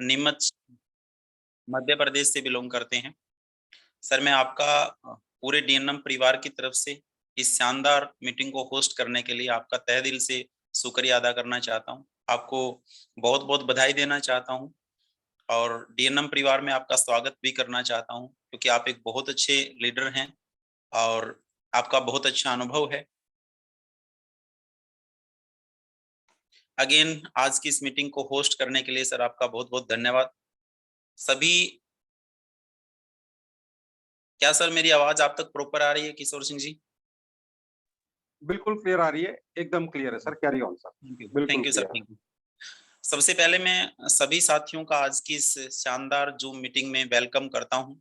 नीमच मध्य प्रदेश से बिलोंग करते हैं। सर मैं आपका पूरे डीएनएम परिवार की तरफ से इस शानदार मीटिंग को होस्ट करने के लिए आपका तहे दिल से शुक्रिया अदा करना चाहता हूं। आपको बहुत बहुत बधाई देना चाहता हूं और डीएनएम परिवार में आपका स्वागत भी करना चाहता हूं, क्योंकि आप एक बहुत अच्छे लीडर हैं और आपका बहुत अच्छा अनुभव है। अगेन आज की इस मीटिंग को होस्ट करने के लिए सर आपका बहुत बहुत धन्यवाद। सभी क्या सर मेरी आवाज आप तक प्रॉपर आ रही है किशोर सिंह जी? बिल्कुल क्लियर आ रही है, एकदम क्लियर है सर। Carry on sir. बिल्कुल थैंक यू सर, क्लियर है। Thank you. सबसे पहले मैं सभी साथियों का आज की इस शानदार जूम मीटिंग में वेलकम करता हूं।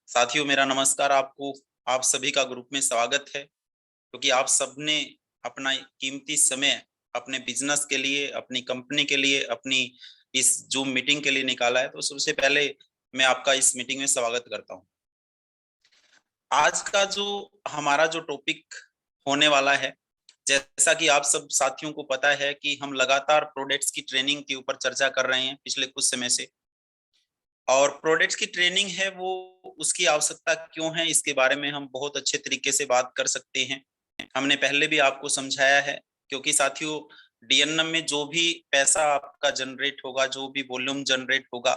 साथियों मेरा नमस्कार आपको, आप सभी का ग्रुप में स्वागत है, क्योंकि आप सबने अपना कीमती समय अपने बिजनेस के लिए, अपनी कंपनी के लिए, अपनी इस जूम मीटिंग के लिए निकाला है। तो सबसे पहले मैं आपका इस मीटिंग में स्वागत करता हूं। आज का जो हमारा जो टॉपिक होने वाला है, जैसा कि आप सब साथियों को पता है कि हम लगातार प्रोडक्ट्स की ट्रेनिंग के ऊपर चर्चा कर रहे हैं पिछले कुछ समय से, और प्रोडक्ट्स की ट्रेनिंग है वो उसकी आवश्यकता क्यों है, इसके बारे में हम बहुत अच्छे तरीके से बात कर सकते हैं। हमने पहले भी आपको समझाया है, क्योंकि साथियों डीएनएम में जो भी पैसा आपका जनरेट होगा, जो भी वॉल्यूम जनरेट होगा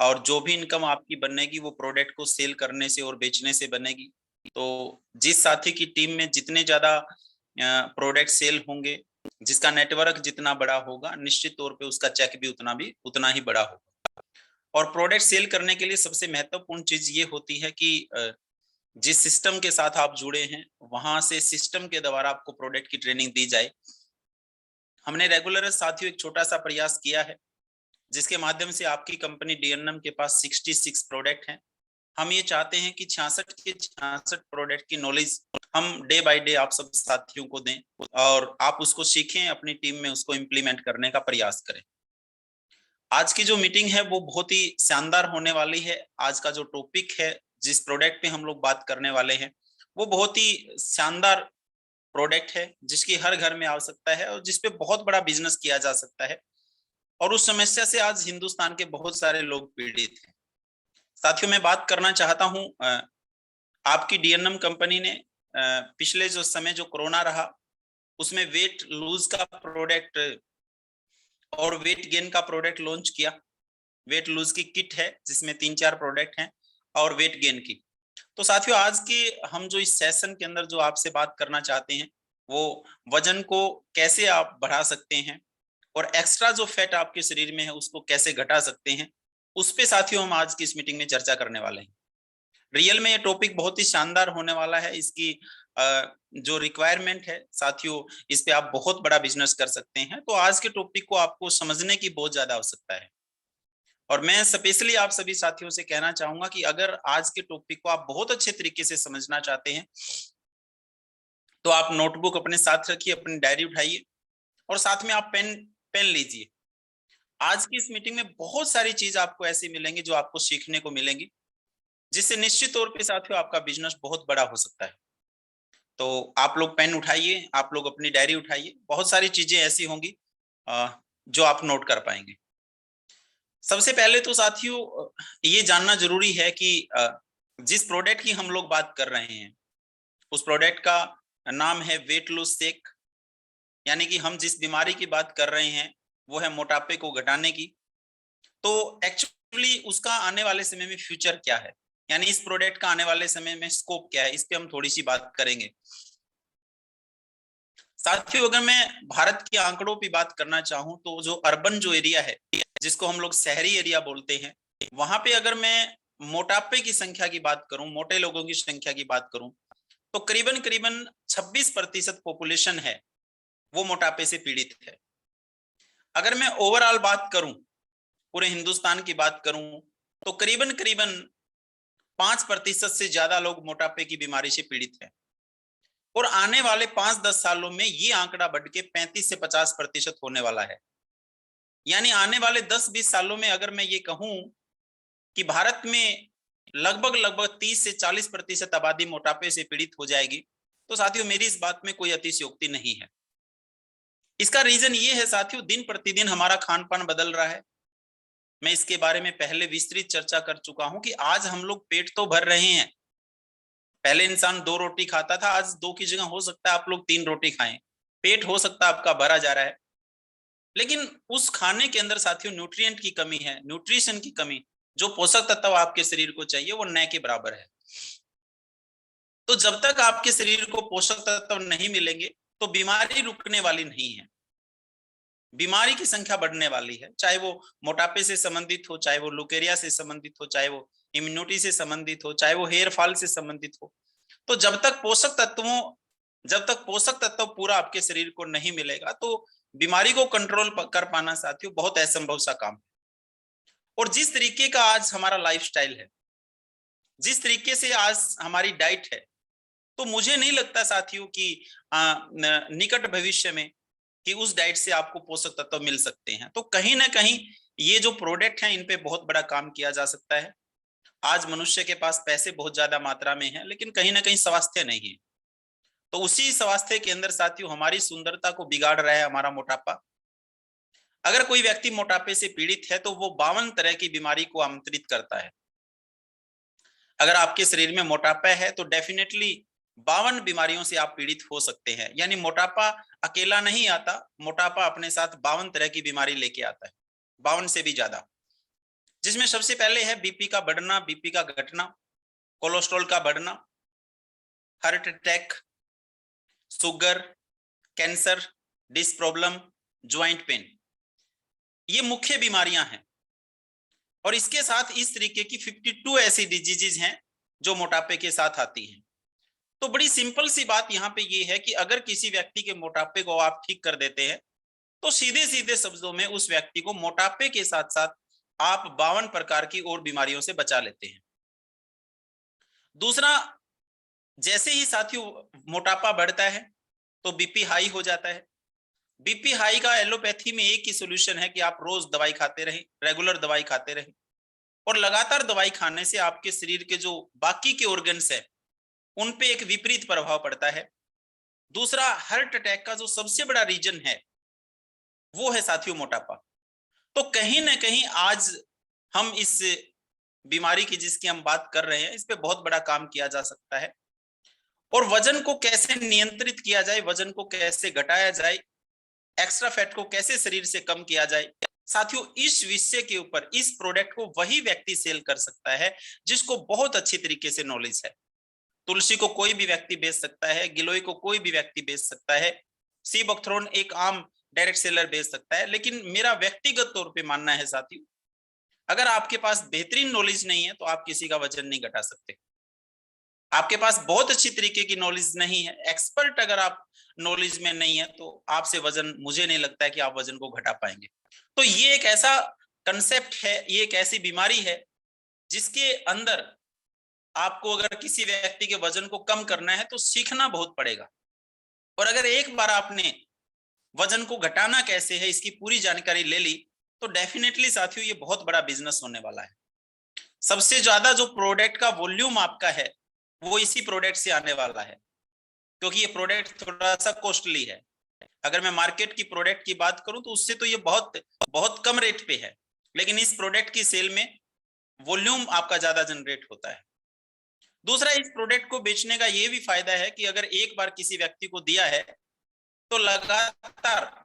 और जो भी इनकम आपकी बनेगी, वो प्रोडक्ट को सेल करने से और बेचने से बनेगी। तो जिस साथी की टीम में जितने ज्यादा प्रोडक्ट सेल होंगे, जिसका नेटवर्क जितना बड़ा होगा, निश्चित तौर पे उसका चेक भी उतना ही बड़ा होगा। और प्रोडक्ट सेल करने के लिए सबसे महत्वपूर्ण चीज ये होती है कि जिस सिस्टम के साथ आप जुड़े हैं, वहां से सिस्टम के द्वारा आपको प्रोडक्ट की ट्रेनिंग दी जाए। हमने रेगुलर साथियों एक छोटा सा प्रयास किया है, जिसके माध्यम से आपकी कंपनी डीएनएम के पास 66 प्रोडक्ट हैं। हम ये चाहते हैं कि 66 के 66 प्रोडक्ट की नॉलेज हम डे बाय डे आप सब साथियों को दें और आप उसको सीखें, अपनी टीम में उसको इम्प्लीमेंट करने का प्रयास करें। आज की जो मीटिंग है वो बहुत ही शानदार होने वाली है। आज का जो टॉपिक है, जिस प्रोडक्ट पे हम लोग बात करने वाले हैं, वो बहुत ही शानदार प्रोडक्ट है, जिसकी हर घर में आवश्यकता है और जिसपे बहुत बड़ा बिजनेस किया जा सकता है। और उस समस्या से आज हिंदुस्तान के बहुत सारे लोग पीड़ित हैं। साथियों मैं बात करना चाहता हूं, आपकी डीएनएम कंपनी ने पिछले जो समय जो कोरोना रहा, उसमें वेट लूज का प्रोडक्ट और वेट गेन का प्रोडक्ट लॉन्च किया। वेट लूज की किट है जिसमें 3-4 प्रोडक्ट हैं और वेट गेन की। तो साथियों आज की हम जो इस सेशन के अंदर जो आपसे बात करना चाहते हैं, वो वजन को कैसे आप बढ़ा सकते हैं और एक्स्ट्रा जो फैट आपके शरीर में है उसको कैसे घटा सकते हैं, उस पे साथियों हम आज की इस मीटिंग में चर्चा करने वाले हैं। रियल में ये टॉपिक बहुत ही शानदार होने वाला है। इसकी जो रिक्वायरमेंट है साथियों, इस पे आप बहुत बड़ा बिजनेस कर सकते हैं। तो आज के टॉपिक को आपको समझने की बहुत ज्यादा आवश्यकता है और मैं स्पेशली आप सभी साथियों से कहना चाहूंगा कि अगर आज के टॉपिक को आप बहुत अच्छे तरीके से समझना चाहते हैं, तो आप नोटबुक अपने साथ रखिए, अपनी डायरी उठाइए और साथ में आप पेन पेन लीजिए। आज की इस मीटिंग में बहुत सारी चीज आपको ऐसी मिलेंगी जो आपको सीखने को मिलेंगी, जिससे निश्चित तौर पे साथियों आपका बिजनेस बहुत बड़ा हो सकता है। तो आप लोग पेन उठाइए, आप लोग अपनी डायरी उठाइए, बहुत सारी चीजें ऐसी होंगी जो आप नोट कर पाएंगे। सबसे पहले तो साथियों ये जानना जरूरी है कि जिस प्रोडक्ट की हम लोग बात कर रहे हैं, उस प्रोडक्ट का नाम है वेट लॉस शेक। यानी कि हम जिस बीमारी की बात कर रहे हैं वो है मोटापे को घटाने की। तो एक्चुअली उसका आने वाले समय में फ्यूचर क्या है, यानी इस प्रोडक्ट का आने वाले समय में स्कोप क्या है, इस पे हम थोड़ी सी बात करेंगे। साथियों अगर मैं भारत के आंकड़ों की बात करना चाहूं, तो जो अर्बन जो एरिया है, जिसको हम लोग शहरी एरिया बोलते हैं, वहां पे अगर मैं मोटापे की संख्या की बात करूं, मोटे लोगों की संख्या की बात करूं, तो करीबन करीबन 26% पॉपुलेशन है वो मोटापे से पीड़ित है। अगर मैं ओवरऑल बात करूं, पूरे हिंदुस्तान की बात करूं, तो करीबन करीबन 5% से ज्यादा लोग मोटापे की बीमारी से पीड़ित हैं। और आने वाले 5-10 सालों में ये आंकड़ा बढ़ के 35 से 50% होने वाला है। यानी आने वाले 10-20 सालों में अगर मैं ये कहूं कि भारत में लगभग लगभग 30 से 40% आबादी मोटापे से पीड़ित हो जाएगी, तो साथियों मेरी इस बात में कोई अतिशयोक्ति नहीं है। इसका रीजन ये है साथियों, दिन प्रतिदिन हमारा खान पान बदल रहा है, मैं इसके बारे में पहले विस्तृत चर्चा कर चुका हूं कि आज हम लोग पेट तो भर रहे हैं। पहले इंसान 2 रोटी खाता था, आज 2 की जगह हो सकता है आप लोग 3 रोटी खाएं। पेट हो सकता है आपका भरा जा रहा है, लेकिन उस खाने के अंदर साथियों न्यूट्रिएंट की कमी है, न्यूट्रिशन की कमी। जो पोषक तत्व आपके शरीर को चाहिए वो न के बराबर है। तो जब तक आपके शरीर को पोषक तत्व नहीं मिलेंगे तो बीमारी रुकने वाली नहीं है, बीमारी की संख्या बढ़ने वाली है। चाहे वो मोटापे से संबंधित हो, चाहे वो लुकेरिया से संबंधित हो, चाहे वो इम्यूनिटी से संबंधित हो, चाहे वो हेयर फॉल से संबंधित हो। तो जब तक पोषक तत्व पूरा आपके शरीर को नहीं मिलेगा तो बीमारी को कंट्रोल कर पाना साथियों बहुत असंभव सा काम है। और जिस तरीके का आज हमारा लाइफस्टाइल है, जिस तरीके से आज हमारी डाइट है, तो मुझे नहीं लगता साथियों कि निकट भविष्य में कि उस डाइट से आपको पोषक तत्व मिल सकते हैं। तो कहीं ना कहीं ये जो प्रोडक्ट हैं इन पे बहुत बड़ा काम किया जा सकता है। आज मनुष्य के पास पैसे बहुत ज्यादा मात्रा में हैं, लेकिन कहीं ना कहीं स्वास्थ्य नहीं है। तो उसी स्वास्थ्य के अंदर साथियों हमारी सुंदरता को बिगाड़ रहा है हमारा मोटापा। अगर कोई व्यक्ति मोटापे से पीड़ित है तो वो 52 तरह की बीमारी को आमंत्रित करता है। अगर आपके शरीर में मोटापा है तो डेफिनेटली 52 बीमारियों से आप पीड़ित हो सकते हैं। यानी मोटापा अकेला नहीं आता, मोटापा अपने साथ 52 तरह की बीमारी लेके आता है, 52 से भी ज्यादा। जिसमें सबसे पहले है बीपी का बढ़ना, बीपी का घटना, कोलेस्ट्रॉल का बढ़ना, heart attack, sugar, cancer, disc problem, joint pain, ये मुख्य बीमारियां हैं। और इसके साथ इस तरीके की 52 ऐसी डिजीजेज हैं जो मोटापे के साथ आती हैं। तो बड़ी सिंपल सी बात यहाँ पे ये है कि अगर किसी व्यक्ति के मोटापे को आप ठीक कर देते हैं तो सीधे सीधे शब्दों में उस व्यक्ति को मोटापे के साथ साथ आप 52 प्रकार की और बीमारियों से बचा लेते हैं। दूसरा, जैसे ही साथियों मोटापा बढ़ता है तो बीपी हाई हो जाता है। बीपी हाई का एलोपैथी में एक ही सोल्यूशन है कि आप रोज दवाई खाते रहें, रेगुलर दवाई खाते रहें। और लगातार दवाई खाने से आपके शरीर के जो बाकी के ऑर्गन्स है उन पे एक विपरीत प्रभाव पड़ता है। दूसरा, हार्ट अटैक का जो सबसे बड़ा रीजन है वो है साथियों मोटापा। तो कहीं ना कहीं आज हम इस बीमारी की जिसकी हम बात कर रहे हैं इस पे बहुत बड़ा काम किया जा सकता है। और वजन को कैसे नियंत्रित किया जाए, वजन को कैसे घटाया जाए, एक्स्ट्रा फैट को कैसे शरीर से कम किया जाए, साथियों इस विषय के ऊपर इस प्रोडक्ट को वही व्यक्ति सेल कर सकता है जिसको बहुत अच्छी तरीके से नॉलेज है। तुलसी को कोई भी व्यक्ति बेच सकता है, गिलोय को कोई भी व्यक्ति बेच सकता है, सी बकथ्रोन एक आम डायरेक्ट सेलर बेच सकता है। लेकिन मेरा व्यक्तिगत तौर पे मानना है साथियों, अगर आपके पास बेहतरीन नॉलेज नहीं है तो आप किसी का वजन नहीं घटा सकते। आपके पास बहुत अच्छी तरीके की नॉलेज नहीं है, एक्सपर्ट अगर आप नॉलेज में नहीं है तो आपसे वजन, मुझे नहीं लगता है कि आप वजन को घटा पाएंगे। तो ये एक ऐसा कंसेप्ट है, ये एक ऐसी बीमारी है जिसके अंदर आपको अगर किसी व्यक्ति के वजन को कम करना है तो सीखना बहुत पड़ेगा। और अगर एक बार आपने वजन को घटाना कैसे है इसकी पूरी जानकारी ले ली तो डेफिनेटली साथियों ये बहुत बड़ा बिजनेस होने वाला है। सबसे ज्यादा जो प्रोडक्ट का वॉल्यूम आपका है वो इसी प्रोडक्ट से आने वाला है, क्योंकि ये प्रोडक्ट थोड़ा सा कॉस्टली है। अगर मैं मार्केट की प्रोडक्ट की बात करूं तो उससे तो ये बहुत बहुत कम रेट पे है, लेकिन इस प्रोडक्ट की सेल में वॉल्यूम आपका ज्यादा जनरेट होता है। दूसरा, इस प्रोडक्ट को बेचने का ये भी फायदा है कि अगर एक बार किसी व्यक्ति को दिया है तो लगातार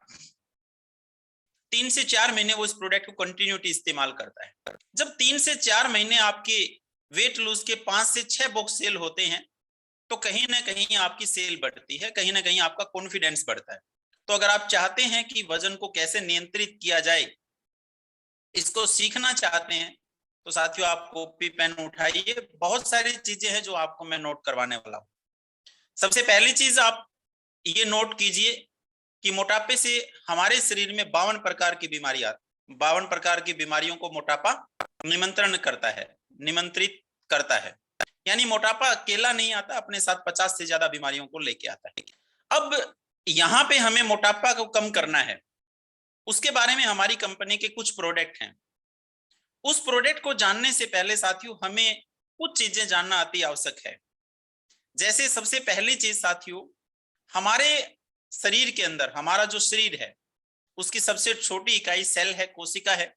3 से 4 महीने वो इस प्रोडक्ट को कंटिन्यूटी इस्तेमाल करता है। जब 3 से 4 महीने आपके वेट लूज के 5 से 6 बॉक्स सेल होते हैं तो कहीं ना कहीं आपकी सेल बढ़ती है, कहीं ना कहीं आपका कॉन्फिडेंस बढ़ता है। तो अगर आप चाहते हैं कि वजन को कैसे नियंत्रित किया जाए, इसको सीखना चाहते हैं तो साथियों आप कॉपी पेन उठाइए, बहुत सारी चीजें हैं जो आपको मैं नोट करवाने वाला हूं। सबसे पहली चीज आप ये नोट कीजिए कि मोटापे से हमारे शरीर में 52 प्रकार की बीमारी आती, 52 प्रकार की बीमारियों को मोटापा निमंत्रण करता है, निमंत्रित करता है। यानी मोटापा अकेला नहीं आता, अपने साथ 50 से ज्यादा बीमारियों को लेके आता है। अब यहाँ पे हमें मोटापा को कम करना है, उसके बारे में हमारी कंपनी के कुछ प्रोडक्ट हैं। उस प्रोडक्ट को जानने से पहले साथियों हमें कुछ चीजें जानना अति आवश्यक है। जैसे सबसे पहली चीज साथियों, हमारे शरीर के अंदर, हमारा जो शरीर है उसकी सबसे छोटी इकाई सेल है, कोशिका है।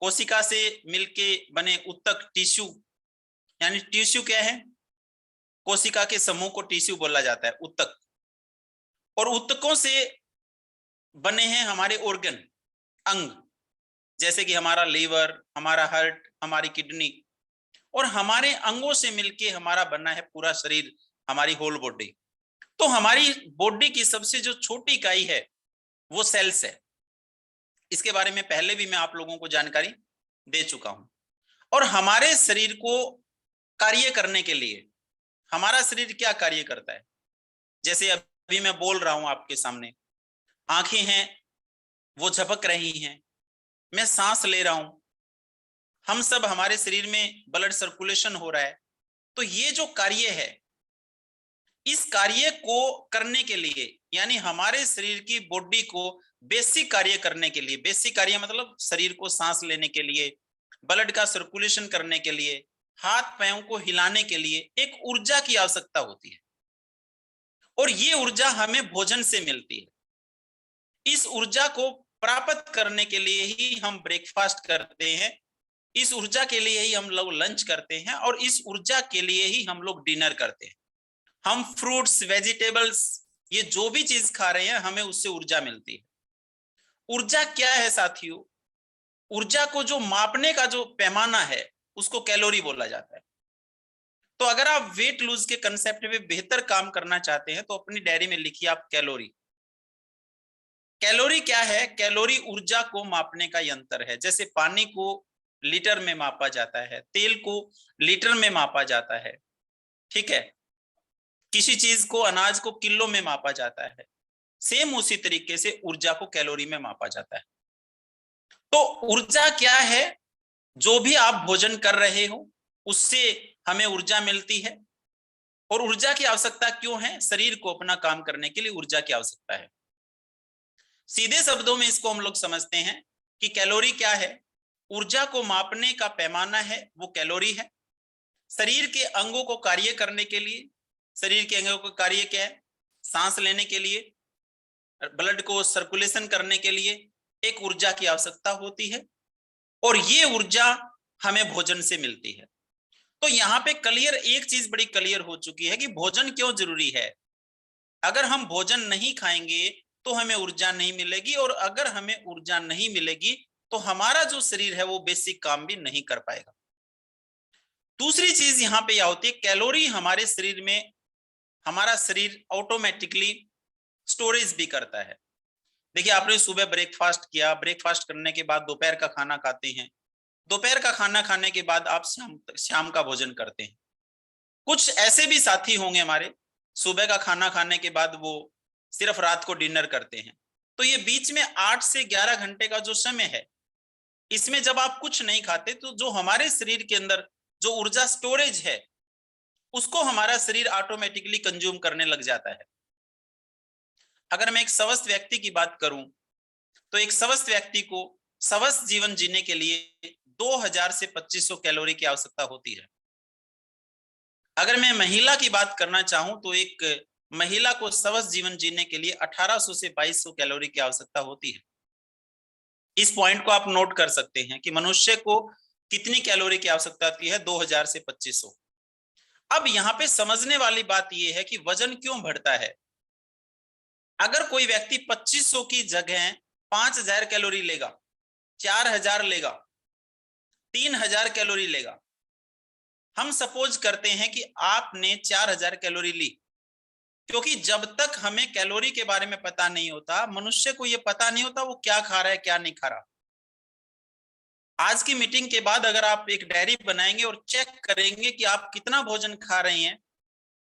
कोशिका से मिलके बने ऊतक टिश्यू, यानी टिश्यू क्या है, कोशिका के समूह को टिश्यू बोला जाता है, ऊतक। और ऊतकों से बने हैं हमारे ऑर्गन, अंग, जैसे कि हमारा लीवर, हमारा हार्ट, हमारी किडनी। और हमारे अंगों से मिलके हमारा बना है पूरा शरीर, हमारी होल बॉडी। तो हमारी बॉडी की सबसे जो छोटी इकाई है वो सेल्स है। इसके बारे में पहले भी मैं आप लोगों को जानकारी दे चुका हूं। और हमारे शरीर को कार्य करने के लिए, हमारा शरीर क्या कार्य करता है, जैसे अभी मैं बोल रहा हूं आपके सामने, आंखें हैं वो झपक रही हैं, मैं सांस ले रहा हूं, हम सब, हमारे शरीर में ब्लड सर्कुलेशन हो रहा है। तो ये जो कार्य है, इस कार्य को करने के लिए, यानी हमारे शरीर की बॉडी को बेसिक कार्य करने के लिए, बेसिक कार्य मतलब शरीर को सांस लेने के लिए, ब्लड का सर्कुलेशन करने के लिए, हाथ पैरों को हिलाने के लिए एक ऊर्जा की आवश्यकता होती है। और ये ऊर्जा हमें भोजन से मिलती है। इस ऊर्जा को प्राप्त करने के लिए ही हम ब्रेकफास्ट करते हैं, इस ऊर्जा के लिए ही हम लोग लंच करते हैं, और इस ऊर्जा के लिए ही हम लोग डिनर करते हैं। हम फ्रूट्स, वेजिटेबल्स, ये जो भी चीज खा रहे हैं हमें उससे ऊर्जा मिलती है। ऊर्जा क्या है साथियों? ऊर्जा को जो मापने का जो पैमाना है उसको कैलोरी बोला जाता है। तो अगर आप वेट लूज के कंसेप्ट में बेहतर काम करना चाहते हैं तो अपनी डायरी में लिखिए आप कैलोरी। कैलोरी क्या है? कैलोरी ऊर्जा को मापने का यंत्र है। जैसे पानी को लीटर में मापा जाता है, तेल को लीटर में मापा जाता है, ठीक है, किसी चीज को, अनाज को किलो में मापा जाता है, सेम उसी तरीके से ऊर्जा को कैलोरी में मापा जाता है। तो ऊर्जा क्या है? जो भी आप भोजन कर रहे हो उससे हमें ऊर्जा मिलती है। और ऊर्जा की आवश्यकता क्यों है? शरीर को अपना काम करने के लिए ऊर्जा की आवश्यकता है। सीधे शब्दों में इसको हम लोग समझते हैं कि कैलोरी क्या है? ऊर्जा को मापने का पैमाना है वो कैलोरी है। शरीर के अंगों को कार्य करने के लिए, शरीर के अंगों को कार्य क्या है? सांस लेने के लिए, ब्लड को सर्कुलेशन करने के लिए एक ऊर्जा की आवश्यकता होती है। और ये ऊर्जा हमें भोजन से मिलती है। तो यहाँ पे क्लियर, एक चीज बड़ी क्लियर हो चुकी है कि भोजन क्यों जरूरी है। अगर हम भोजन नहीं खाएंगे तो हमें ऊर्जा नहीं मिलेगी, और अगर हमें ऊर्जा नहीं मिलेगी तो हमारा जो शरीर है वो बेसिक काम भी नहीं कर पाएगा। दूसरी चीज यहाँ पे यह होती है, कैलोरी हमारे शरीर में, हमारा शरीर ऑटोमेटिकली स्टोरेज भी करता है। देखिए, आपने सुबह ब्रेकफास्ट किया, ब्रेकफास्ट करने के बाद दोपहर का खाना खाते हैं, दोपहर का खाना खाने के बाद आप शाम का भोजन करते हैं। कुछ ऐसे भी साथी होंगे हमारे, सुबह का खाना खाने के बाद वो सिर्फ रात को डिनर करते हैं। तो ये बीच में 8 से 11 घंटे का जो समय है, इसमें जब आप कुछ नहीं खाते तो जो हमारे शरीर के अंदर जो ऊर्जा स्टोरेज है उसको हमारा शरीर ऑटोमेटिकली कंज्यूम करने लग जाता है। अगर मैं एक स्वस्थ व्यक्ति की बात करूं तो एक स्वस्थ व्यक्ति को स्वस्थ जीवन जीने के लिए 2000 से 2500 कैलोरी की आवश्यकता होती है। अगर मैं महिला की बात करना चाहूं तो एक महिला को स्वस्थ जीवन जीने के लिए 1800 से 2200 कैलोरी की आवश्यकता होती है। इस पॉइंट को आप नोट कर सकते हैं कि मनुष्य को कितनी कैलोरी की आवश्यकता होती है, 2000 से 2500। अब यहाँ पे समझने वाली बात यह है कि वजन क्यों बढ़ता है। अगर कोई व्यक्ति 2500 की जगह 5000 कैलोरी लेगा, 4000 लेगा, 3000 कैलोरी लेगा, हम सपोज करते हैं कि आपने 4000 कैलोरी ली, क्योंकि जब तक हमें कैलोरी के बारे में पता नहीं होता, मनुष्य को यह पता नहीं होता वो क्या खा रहा है क्या नहीं खा रहा। आज की मीटिंग के बाद अगर आप एक डायरी बनाएंगे और चेक करेंगे कि आप कितना भोजन खा रहे हैं,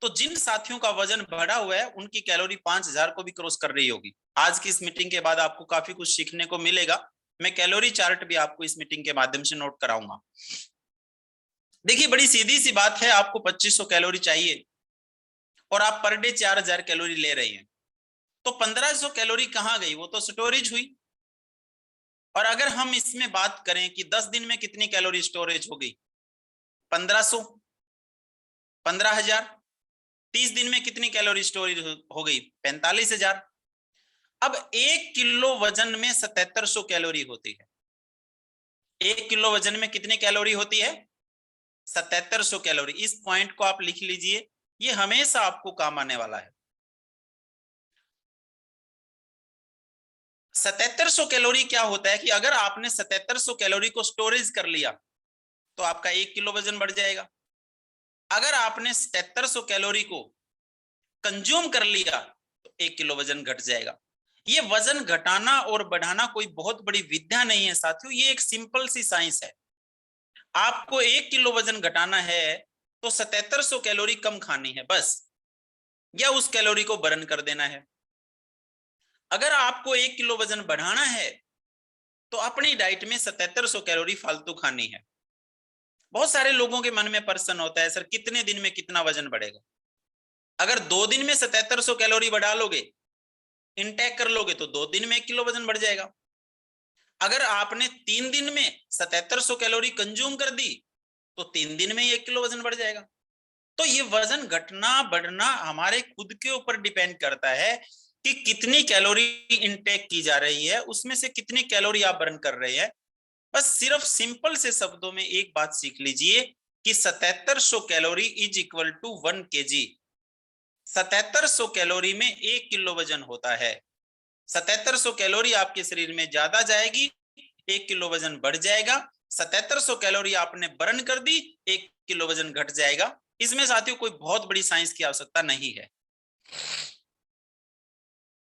तो जिन साथियों का वजन बढ़ा हुआ है उनकी कैलोरी 5000 को भी क्रॉस कर रही होगी। आज की इस मीटिंग के बाद आपको काफी कुछ सीखने को मिलेगा। मैं कैलोरी चार्ट भी आपको इस मीटिंग के माध्यम से नोट कराऊंगा। देखिए, बड़ी सीधी सी बात है, आपको 2500 कैलोरी चाहिए और आप पर डे 4000 कैलोरी ले रहे हैं, तो 1500 कैलोरी कहां गई? वो तो स्टोरेज हुई। और अगर हम इसमें बात करें कि 10 दिन में कितनी कैलोरी स्टोरेज हो गई, 1500, 15000। 30 दिन में कितनी कैलोरी स्टोरेज हो गई, 45000। अब 1 किलो वजन में 7700 कैलोरी होती है। 1 किलो वजन में कितनी कैलोरी होती है? 7700 कैलोरी। इस पॉइंट को आप लिख लीजिए, ये हमेशा आपको काम आने वाला है। 7700 कैलोरी क्या होता है कि अगर आपने 7700 कैलोरी को स्टोरेज कर लिया तो आपका 1 किलो वजन बढ़ जाएगा। अगर आपने 7700 कैलोरी को कंज्यूम कर लिया तो 1 किलो वजन घट जाएगा। ये वजन घटाना और बढ़ाना कोई बहुत बड़ी विद्या नहीं है साथियों, ये एक सिंपल सी साइंस है। आपको 1 किलो वजन घटाना है तो 7700 कैलोरी कम खानी है बस, या उस कैलोरी को बर्न कर देना है। अगर आपको 1 किलो वजन बढ़ाना है तो अपनी डाइट में 7700 कैलोरी फालतू खानी है। बहुत सारे लोगों के मन में प्रश्न होता है, सर कितने दिन में कितना वजन बढ़ेगा? अगर 2 दिन में 7700 कैलोरी बढ़ा लोगे, इनटेक कर लोगे, तो 2 दिन में 1 किलो वजन बढ़ जाएगा। अगर आपने 3 दिन में 7700 कैलोरी कंज्यूम कर दी तो 3 दिन में ही 1 किलो वजन बढ़ जाएगा। तो ये वजन घटना बढ़ना हमारे खुद के ऊपर डिपेंड करता है कि कितनी कैलोरी इनटेक की जा रही है, उसमें से कितनी कैलोरी आप बर्न कर रहे हैं। बस सिर्फ सिंपल से शब्दों में एक बात सीख लीजिए कि 7700 calorie is equal to 1 kg। 7700 calorie में 1 किलो वजन होता है। 7700 कैलोरी आपके शरीर में ज्यादा जाएगी, 1 किलो वजन बढ़ जाएगा। 7700 कैलोरी आपने बर्न कर दी, 1 किलो वजन घट जाएगा। इसमें साथियों कोई बहुत बड़ी साइंस की आवश्यकता नहीं है।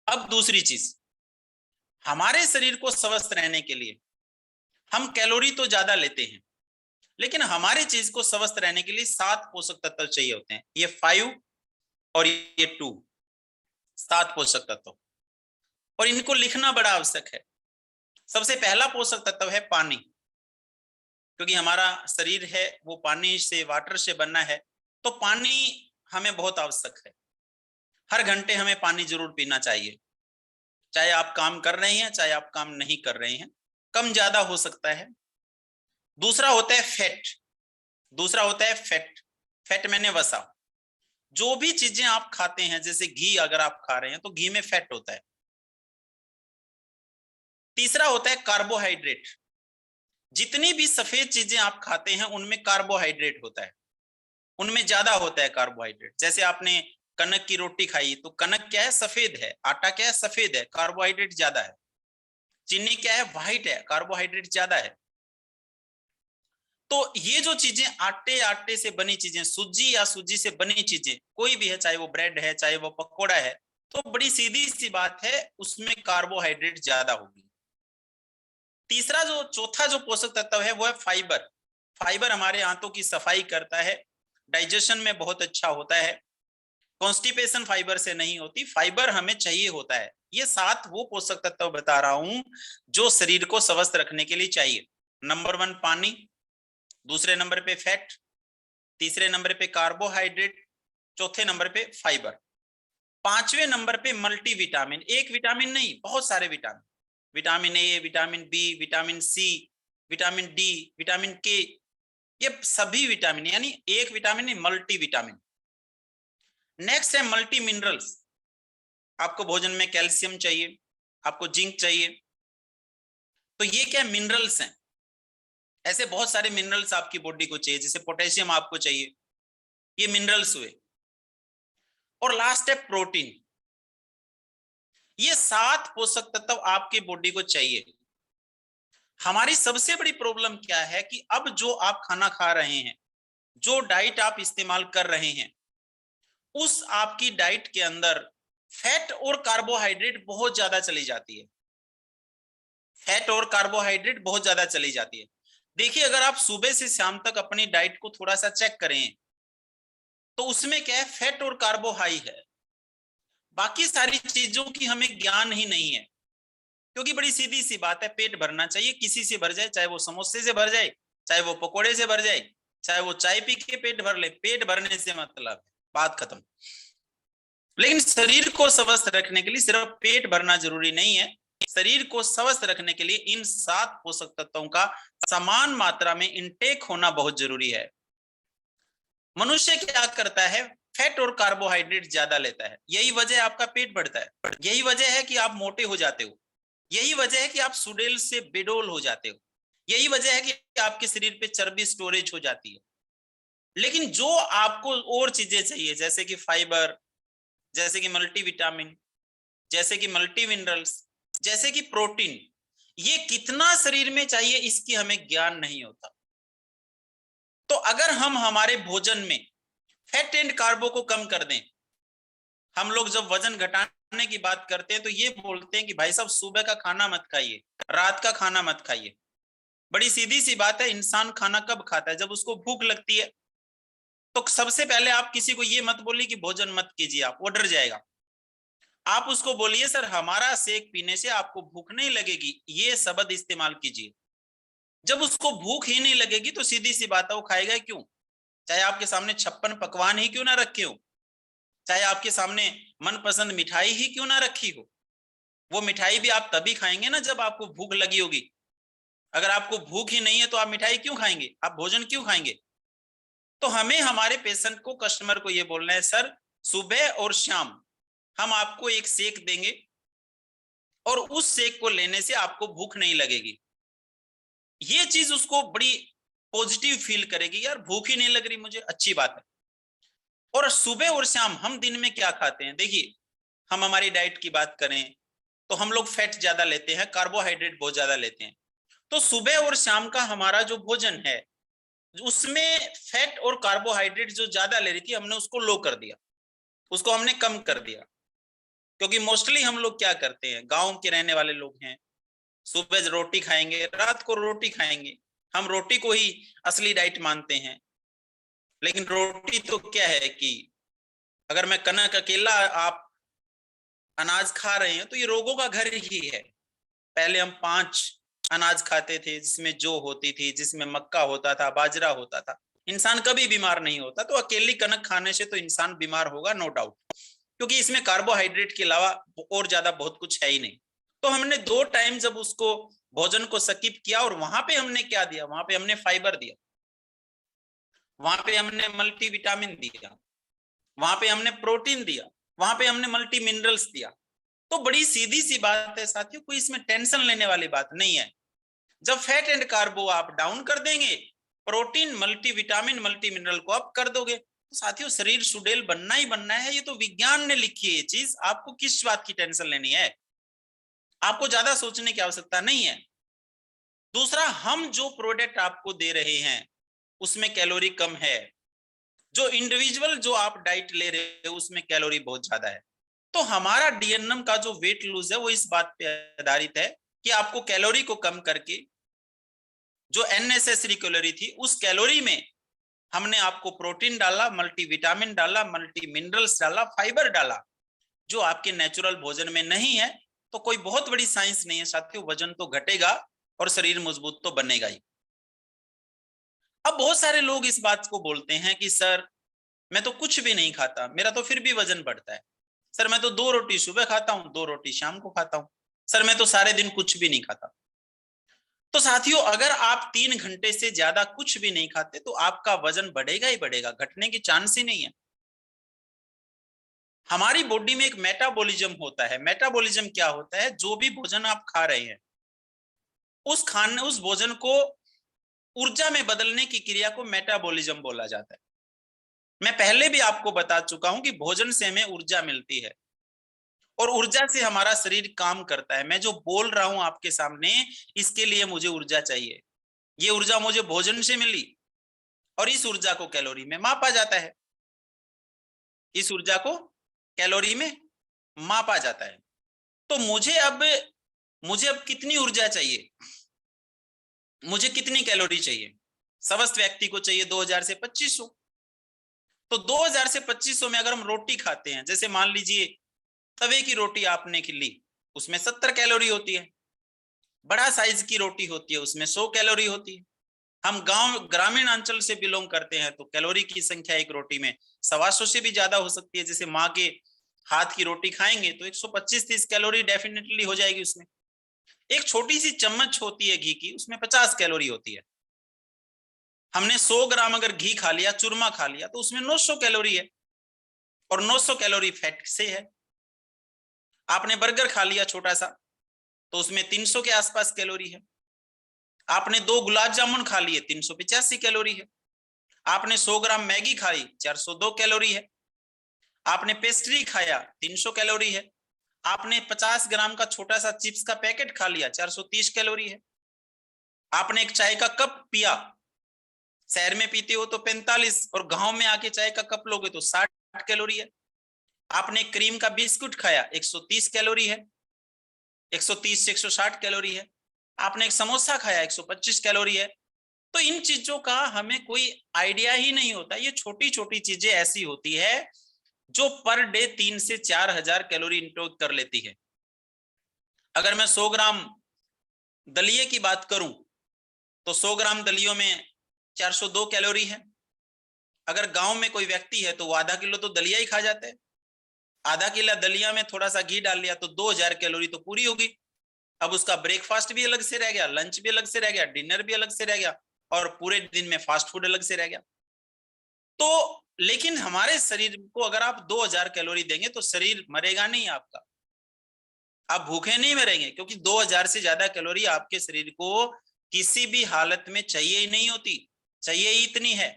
अब दूसरी चीज, हमारे शरीर को स्वस्थ रहने के लिए हम कैलोरी तो ज्यादा लेते हैं, लेकिन हमारी चीज को स्वस्थ रहने के लिए 7 पोषक तत्व चाहिए होते हैं। ये 5 और ये 2, 7 पोषक तत्व, और इनको लिखना बड़ा आवश्यक है। सबसे पहला पोषक तत्व है पानी, क्योंकि हमारा शरीर है वो पानी से, वाटर से बना है, तो पानी हमें बहुत आवश्यक है। हर घंटे हमें पानी जरूर पीना चाहिए, चाहे आप काम कर रहे हैं चाहे आप काम नहीं कर रहे हैं, कम ज्यादा हो सकता है। दूसरा होता है फैट, फैट मैंने वसा। जो भी चीजें आप खाते हैं, जैसे घी अगर आप खा रहे हैं तो घी में फैट होता है। तीसरा होता है कार्बोहाइड्रेट। जितनी भी सफेद चीजें आप खाते हैं उनमें कार्बोहाइड्रेट होता है, उनमें ज्यादा होता है कार्बोहाइड्रेट। जैसे आपने कनक की रोटी खाई तो कनक क्या है? सफेद है। आटा क्या है? सफेद है, कार्बोहाइड्रेट ज्यादा है। चीनी क्या है? व्हाइट है, कार्बोहाइड्रेट ज्यादा है। तो ये जो चीजें आटे से बनी चीजें, सूजी या सूजी से बनी चीजें कोई भी है, चाहे वो ब्रेड है चाहे वो पकोड़ा है, तो बड़ी सीधी सी बात है उसमें कार्बोहाइड्रेट ज्यादा होगी। तीसरा जो चौथा जो पोषक तत्व है वो है फाइबर। फाइबर हमारे आंतों की सफाई करता है, डाइजेशन में बहुत अच्छा होता है। कॉन्स्टिपेशन फाइबर से नहीं होती, फाइबर हमें चाहिए होता है। ये 7 वो पोषक तत्व बता रहा हूं जो शरीर को स्वस्थ रखने के लिए चाहिए। नंबर 1 पानी, दूसरे नंबर पे फैट, तीसरे नंबर पे कार्बोहाइड्रेट, चौथे नंबर पे फाइबर, पांचवें नंबर पे मल्टीविटामिन। एक विटामिन नहीं, बहुत सारे vitamin, vitamin A, vitamin B, vitamin C, vitamin D, vitamin K, ये सभी विटामिन, यानी एक विटामिन नहीं, मल्टीविटामिन। नेक्स्ट है मल्टी मिनरल्स। आपको भोजन में कैल्शियम चाहिए, आपको जिंक चाहिए, तो ये क्या मिनरल्स हैं। ऐसे बहुत सारे मिनरल्स आपकी बॉडी को चाहिए, जैसे पोटेशियम आपको चाहिए, ये मिनरल्स हुए। और लास्ट है प्रोटीन। ये 7 पोषक तत्व आपकी बॉडी को चाहिए। हमारी सबसे बड़ी प्रॉब्लम क्या है कि अब जो आप खाना खा रहे हैं, जो डाइट आप इस्तेमाल कर रहे हैं, उस आपकी डाइट के अंदर फैट और कार्बोहाइड्रेट बहुत ज्यादा चली जाती है। फैट और कार्बोहाइड्रेट बहुत ज्यादा चली जाती है। देखिए, अगर आप सुबह से शाम तक अपनी डाइट को थोड़ा सा चेक करें तो उसमें क्या है, फैट और कार्बो हाई है। बाकी सारी चीजों की हमें ज्ञान ही नहीं है, क्योंकि बड़ी सीधी सी बात है, पेट भरना चाहिए, किसी से भर जाए, चाहे वो समोसे से भर जाए, चाहे वो पकोड़े से भर जाए, चाहे वो चाय पी के पेट भर ले, पेट भरने से मतलब है, बात खत्म। लेकिन शरीर को स्वस्थ रखने के लिए सिर्फ पेट भरना जरूरी नहीं है, शरीर को स्वस्थ रखने के लिए इन 7 पोषक तत्वों का समान मात्रा में इंटेक होना बहुत जरूरी है। मनुष्य क्या करता है, फैट और कार्बोहाइड्रेट ज्यादा लेता है, यही वजह आपका पेट बढ़ता है, यही वजह है कि आप मोटे हो जाते हो, यही वजह है कि आप सुडेल से बेडोल हो जाते हो, यही वजह है कि आपके शरीर पे चर्बी स्टोरेज हो जाती है। लेकिन जो आपको और चीजें चाहिए, जैसे कि फाइबर, जैसे कि मल्टीविटामिन, जैसे कि मल्टी मिनरल्स, जैसे कि प्रोटीन, ये कितना शरीर में चाहिए इसकी हमें ज्ञान नहीं होता। तो अगर हम हमारे भोजन में फैट एंड कार्बो को कम कर दें, हम लोग जब वजन घटाने की बात करते हैं तो ये बोलते हैं कि भाई साहब सुबह का खाना मत खाइए, रात का खाना मत खाइए। बड़ी सीधी सी बात है, इंसान खाना कब खाता है? जब उसको भूख लगती है। तो सबसे पहले आप किसी को ये मत बोलिए कि भोजन मत कीजिए, आप, वो डर जाएगा। आप उसको बोलिए सर हमारा शेक पीने से आपको भूख नहीं लगेगी, ये शब्द इस्तेमाल कीजिए। जब उसको भूख ही नहीं लगेगी तो सीधी सी बात है, वो खाएगा क्यों? चाहे आपके सामने 56 पकवान ही क्यों ना रखे हो, चाहे आपके सामने मनपसंद मिठाई ही क्यों ना रखी हो, वो मिठाई भी आप तभी खाएंगे ना जब आपको भूख लगी होगी। अगर आपको भूख ही नहीं है तो आप मिठाई क्यों खाएंगे, आप भोजन क्यों खाएंगे? तो हमें हमारे पेशेंट को, कस्टमर को ये बोलना है, सर सुबह और शाम हम आपको एक शेक देंगे और उस शेक को लेने से आपको भूख नहीं लगेगी। ये चीज उसको बड़ी पॉजिटिव फील करेगी, यार भूख ही नहीं लग रही मुझे, अच्छी बात है। और सुबह और शाम हम दिन में क्या खाते हैं? देखिए, हम हमारी डाइट की बात करें तो हम लोग फैट ज्यादा लेते हैं, कार्बोहाइड्रेट बहुत ज्यादा लेते हैं। तो सुबह और शाम का हमारा जो भोजन है उसमें फैट और कार्बोहाइड्रेट जो ज्यादा ले रही थी हमने उसको लो कर दिया, उसको हमने कम कर दिया। क्योंकि मोस्टली हम लोग क्या करते हैं, गांव के रहने वाले लोग हैं, सुबह रोटी खाएंगे, रात को रोटी खाएंगे। हम रोटी को ही असली डाइट मानते हैं। लेकिन रोटी तो क्या है कि अगर मैं कनक अकेला आप अनाज खा रहे हैं तो ये रोगों का घर ही है। पहले हम 5 अनाज खाते थे, जिसमें जौ होती थी, जिसमें मक्का होता था, बाजरा होता था। इंसान कभी बीमार नहीं होता। तो अकेली कनक खाने से तो इंसान बीमार होगा, नो डाउट, क्योंकि इसमें कार्बोहाइड्रेट के अलावा और ज्यादा बहुत कुछ है ही नहीं। तो हमने 2 टाइम जब उसको भोजन को स्किप किया, और वहां पे हमने क्या दिया? वहां पे हमने फाइबर दिया, वहां पे हमने मल्टीविटामिन दिया, वहां पे हमने प्रोटीन दिया, वहां पे हमने मल्टी मिनरल्स दिया। तो बड़ी सीधी सी बात है साथियों, कोई इसमें टेंशन लेने वाली बात नहीं है। जब फैट एंड कार्बो आप डाउन कर देंगे, प्रोटीन, मल्टीविटामिन, मल्टी मिनरल को आप कर दोगे, तो साथियों शरीर सुडेल बनना ही बनना है। ये तो विज्ञान ने लिखी है ये चीज, आपको किस बात की टेंशन लेनी है? आपको ज्यादा सोचने की आवश्यकता नहीं है। दूसरा, हम जो प्रोडक्ट आपको दे रहे हैं उसमें कैलोरी कम है, जो इंडिविजुअल जो आप डाइट ले रहे हो उसमें कैलोरी बहुत ज्यादा है। तो हमारा डीएनएम का जो वेट लूज है वो इस बात पे आधारित है कि आपको कैलोरी को कम करके जो अननेसेसरी कैलोरी थी उस कैलोरी में हमने आपको प्रोटीन डाला, मल्टीविटामिन डाला, मल्टी मिनरल्स डाला, फाइबर डाला, जो आपके नेचुरल भोजन में नहीं है। तो कोई बहुत बड़ी साइंस नहीं है साथियों, वजन तो घटेगा और शरीर मजबूत तो बनेगा ही। अब बहुत सारे लोग इस बात को बोलते हैं कि सर मैं तो कुछ भी नहीं खाता, मेरा तो फिर भी वजन बढ़ता है। सर मैं तो 2 रोटी सुबह खाता हूँ, 2 रोटी शाम को खाता हूँ। सर मैं तो सारे दिन कुछ भी नहीं खाता। तो साथियों, अगर आप 3 घंटे से ज्यादा कुछ भी नहीं खाते तो आपका वजन बढ़ेगा ही बढ़ेगा, घटने की चांस ही नहीं है। हमारी बॉडी में एक मेटाबॉलिज्म होता है। मेटाबॉलिज्म क्या होता है? जो भी भोजन आप खा रहे हैं उस भोजन को ऊर्जा में बदलने की क्रिया को मेटाबॉलिज्म बोला जाता है। मैं पहले भी आपको बता चुका हूं कि भोजन से हमें ऊर्जा मिलती है और ऊर्जा से हमारा शरीर काम करता है। मैं जो बोल रहा हूं आपके सामने, इसके लिए मुझे ऊर्जा चाहिए। ये ऊर्जा मुझे भोजन से मिली और इस ऊर्जा को कैलोरी में मापा जाता है। इस ऊर्जा को कैलोरी में मापा जाता है। तो मुझे अब कितनी ऊर्जा चाहिए, मुझे कितनी कैलोरी चाहिए? स्वस्थ व्यक्ति को चाहिए 2000 से 2500। तो 2000 से 2500 में अगर हम रोटी खाते हैं, जैसे मान लीजिए तवे की रोटी आपने ली, उसमें 70 कैलोरी होती है। बड़ा साइज की रोटी होती है, उसमें 100 कैलोरी होती है। हम गांव ग्रामीण अंचल से बिलोंग करते हैं तो कैलोरी की संख्या एक रोटी में 125 से भी ज्यादा हो सकती है। जैसे माँ के हाथ की रोटी खाएंगे तो 125-30 कैलोरी डेफिनेटली हो जाएगी उसमें। एक छोटी सी चम्मच होती है घी की, उसमें 50 कैलोरी होती है। हमने 100 ग्राम अगर घी खा लिया, चूरमा खा लिया, तो उसमें 900 कैलोरी है और 900 कैलोरी फैट से है। आपने बर्गर खा लिया छोटा सा, तो उसमें 300 के आसपास कैलोरी है। आपने 2 गुलाब जामुन खा लिए 385 कैलोरी है। आपने 100 ग्राम मैगी खाई 402 कैलोरी है। आपने पेस्ट्री खाया 300 कैलोरी है। आपने 50 ग्राम का छोटा सा चिप्स का पैकेट खा लिया 430 कैलोरी है। आपने एक चाय का कप पिया, शहर में पीते हो तो 45 और गांव में आके चाय का कप लोगे तो 60 कैलोरी है। आपने क्रीम का बिस्कुट खाया 130 कैलोरी है, 130 से 160 कैलोरी है। आपने एक समोसा खाया 125 कैलोरी है। तो इन चीजों का हमें कोई आइडिया ही नहीं होता। ये छोटी छोटी चीजें ऐसी होती है जो पर डे 3 से 4,000 कैलोरी इंटेक कर लेती है। अगर मैं 100 ग्राम दलिये की बात करूं तो 100 ग्राम दलियों में 402 कैलोरी है। अगर गांव में कोई व्यक्ति है तो वो आधा किलो तो दलिया ही खा जाता है। आधा किलो दलिया में थोड़ा सा घी डाल लिया तो 2000 कैलोरी तो पूरी होगी। अब उसका ब्रेकफास्ट भी अलग से रह गया, लंच भी अलग से रह गया, डिनर भी अलग से रह गया और पूरे दिन में फास्ट फूड अलग से रह गया। तो लेकिन हमारे शरीर को अगर आप 2000 कैलोरी देंगे तो शरीर मरेगा नहीं आपका, आप भूखे नहीं मरेंगे, क्योंकि 2000 से ज्यादा कैलोरी आपके शरीर को किसी भी हालत में चाहिए ही नहीं होती, चाहिए ही इतनी है।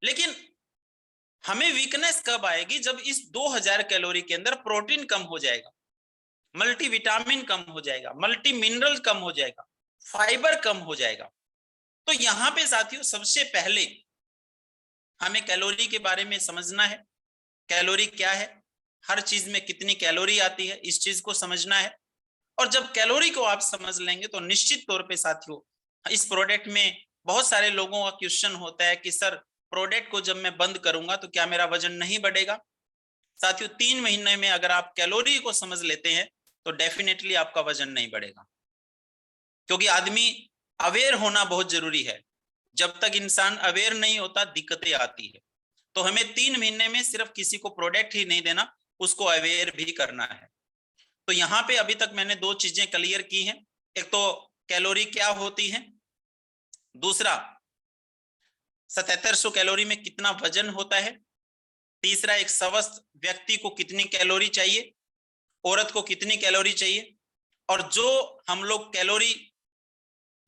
लेकिन हमें वीकनेस कब आएगी? जब इस 2000 कैलोरी के अंदर प्रोटीन कम हो जाएगा, मल्टीविटामिन कम हो जाएगा, मल्टी मिनरल कम हो जाएगा, फाइबर कम हो जाएगा। तो यहां पे साथियों सबसे पहले हमें कैलोरी के बारे में समझना है। कैलोरी क्या है, हर चीज में कितनी कैलोरी आती है, इस चीज को समझना है। और जब कैलोरी को आप समझ लेंगे तो निश्चित तौर पे साथियों इस प्रोडक्ट में बहुत सारे लोगों का क्वेश्चन होता है कि सर प्रोडक्ट को जब मैं बंद करूंगा तो क्या मेरा वजन नहीं बढ़ेगा? साथियों 3 महीने में अगर आप कैलोरी को समझ लेते हैं तो डेफिनेटली आपका वजन नहीं बढ़ेगा, क्योंकि आदमी अवेयर होना बहुत जरूरी है। जब तक इंसान अवेयर नहीं होता दिक्कतें आती है। तो हमें 3 महीने में सिर्फ किसी को प्रोडक्ट ही नहीं देना, उसको अवेयर भी करना है। तो यहाँ पे अभी तक मैंने 2 चीजें क्लियर की हैं। एक तो कैलोरी क्या होती है, दूसरा 7700 कैलोरी में कितना वजन होता है, तीसरा एक स्वस्थ व्यक्ति को कितनी कैलोरी चाहिए, औरत को कितनी कैलोरी चाहिए, और जो हम लोग कैलोरी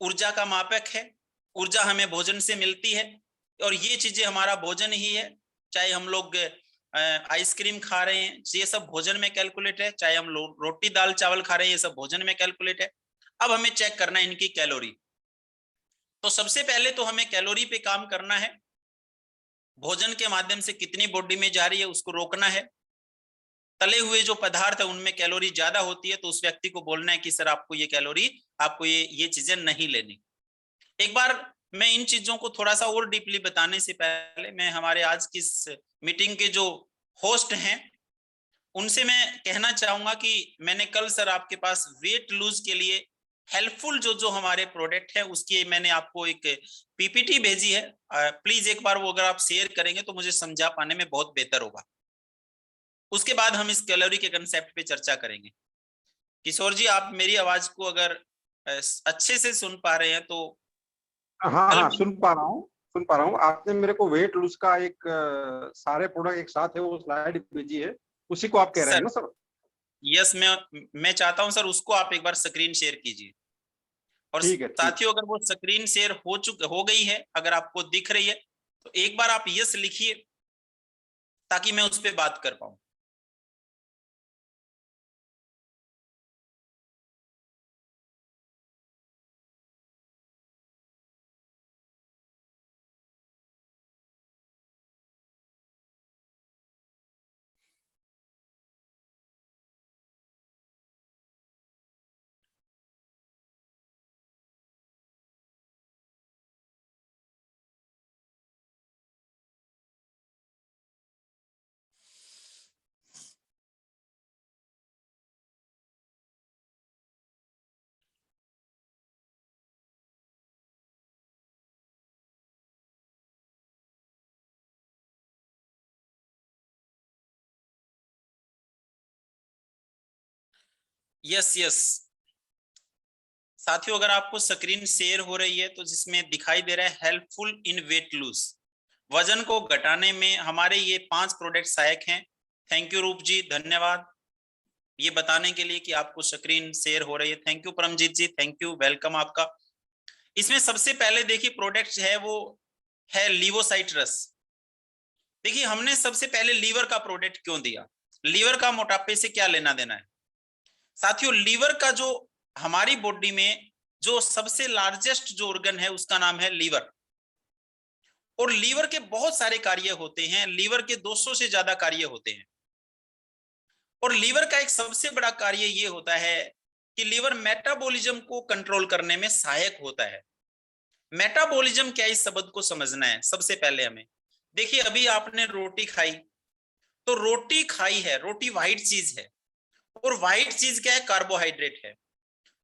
ऊर्जा का मापक है, ऊर्जा हमें भोजन से मिलती है और ये चीजें हमारा भोजन ही है। चाहे हम लोग आइसक्रीम खा रहे हैं ये सब भोजन में कैलकुलेट है, चाहे हम लोग रोटी दाल चावल खा रहे हैं ये सब भोजन में कैलकुलेट है। अब हमें चेक करना है इनकी कैलोरी। तो सबसे पहले तो हमें कैलोरी पे काम करना है। भोजन के माध्यम से कितनी बॉडी में जा रही है उसको रोकना है। तले हुए जो पदार्थ है उनमें कैलोरी ज्यादा होती है तो उस व्यक्ति को बोलना है कि सर आपको ये कैलोरी, आपको ये चीजें नहीं लेनी। एक बार मैं इन चीजों को थोड़ा सा और डीपली बताने से पहले मैं हमारे आज की इस मीटिंग के जो होस्ट हैं उनसे मैं कहना चाहूंगा कि मैंने कल सर आपके पास वेट लूज के लिए हेल्पफुल जो हमारे प्रोडक्ट है उसकी मैंने आपको एक पीपीटी भेजी है। प्लीज एक बार वो अगर आप शेयर करेंगे तो मुझे समझा पाने में बहुत बेहतर होगा। उसके बाद हम इस कैलोरी के कंसेप्ट पे चर्चा करेंगे। किशोर जी आप मेरी आवाज को अगर अच्छे से सुन पा रहे हैं तो हाँ कल हाँ सुन पा रहा हूँ। आपने मेरे को वेट लूज का एक सारे प्रोडक्ट एक साथ है वो स्लाइड भेजी है, उसी को आप कह रहे हैं सर ना सर? यस मैं चाहता हूं सर उसको आप एक बार स्क्रीन शेयर कीजिए। और ठीक है, ठीक। साथियों अगर वो स्क्रीन शेयर हो गई है, अगर आपको दिख रही है तो एक बार आप यस लिखिए ताकि मैं उस पर बात कर पाऊं। यस यस साथियों अगर आपको स्क्रीन शेयर हो रही है तो जिसमें दिखाई दे रहा है हेल्पफुल इन वेट लूज, वजन को घटाने में हमारे ये 5 प्रोडक्ट सहायक हैं। थैंक यू रूप जी, धन्यवाद ये बताने के लिए कि आपको स्क्रीन शेयर हो रही है। Thank you Paramjit ji, thank you, welcome आपका। इसमें सबसे पहले देखिए प्रोडक्ट है वो है लिवोसाइट्रस। देखिए हमने सबसे पहले लीवर का प्रोडक्ट क्यों दिया, लीवर का मोटापे से क्या लेना देना है साथियों। लीवर का जो हमारी बॉडी में जो सबसे लार्जेस्ट जो ऑर्गन है उसका नाम है लीवर, और लीवर के बहुत सारे कार्य होते हैं, लीवर के 200 से ज्यादा कार्य होते हैं। और लीवर का एक सबसे बड़ा कार्य ये होता है कि लीवर मेटाबॉलिज्म को कंट्रोल करने में सहायक होता है। मेटाबॉलिज्म क्या, इस शब्द को समझना है सबसे पहले हमें। देखिए अभी आपने रोटी खाई, तो रोटी खाई है, रोटी व्हाइट चीज है, और व्हाइट चीज क्या है, कार्बोहाइड्रेट है,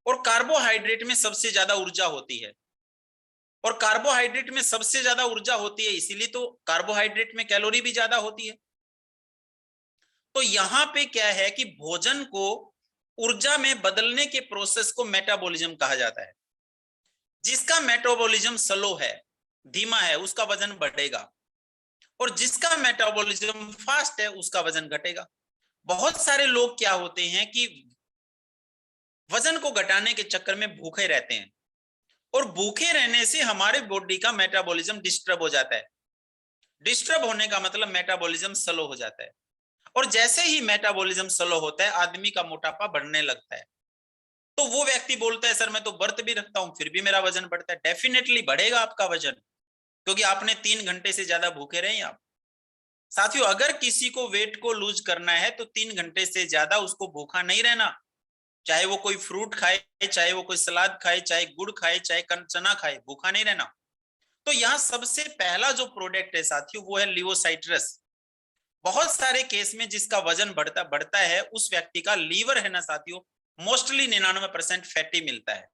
और कार्बोहाइड्रेट में सबसे ज्यादा ऊर्जा होती है, और कार्बोहाइड्रेट में सबसे ज्यादा ऊर्जा होती है, इसीलिए तो कार्बोहाइड्रेट में कैलोरी भी ज्यादा होती है। तो यहां पे क्या है कि भोजन को ऊर्जा में बदलने के प्रोसेस को मेटाबॉलिज्म कहा जाता है। जिसका मेटाबॉलिज्म स्लो है, धीमा है, उसका वजन बढ़ेगा, और जिसका मेटाबॉलिज्म फास्ट है उसका वजन घटेगा। बहुत सारे लोग क्या होते हैं कि वजन को घटाने के चक्कर में भूखे रहते हैं, और भूखे रहने से हमारे बॉडी का मेटाबॉलिज्म डिस्टर्ब हो जाता है। डिस्टर्ब होने का मतलब मेटाबॉलिज्म स्लो हो जाता है, और जैसे ही मेटाबॉलिज्म स्लो होता है आदमी का मोटापा बढ़ने लगता है। तो वो व्यक्ति बोलता है सर मैं तो व्रत भी रखता हूं फिर भी मेरा वजन बढ़ता है। डेफिनेटली बढ़ेगा आपका वजन, क्योंकि आपने 3 घंटे से ज्यादा भूखे रहे आप। साथियों अगर किसी को वेट को लूज करना है तो 3 घंटे से ज्यादा उसको भूखा नहीं रहना, चाहे वो कोई फ्रूट खाए, चाहे वो कोई सलाद खाए, चाहे गुड़ खाए, चाहे चना खाए, भूखा नहीं रहना। तो यहाँ सबसे पहला जो प्रोडक्ट है साथियों वो है लिवोसाइट्रस। बहुत सारे केस में जिसका वजन बढ़ता है उस व्यक्ति का लीवर है ना साथियों, मोस्टली 99% फैटी मिलता है।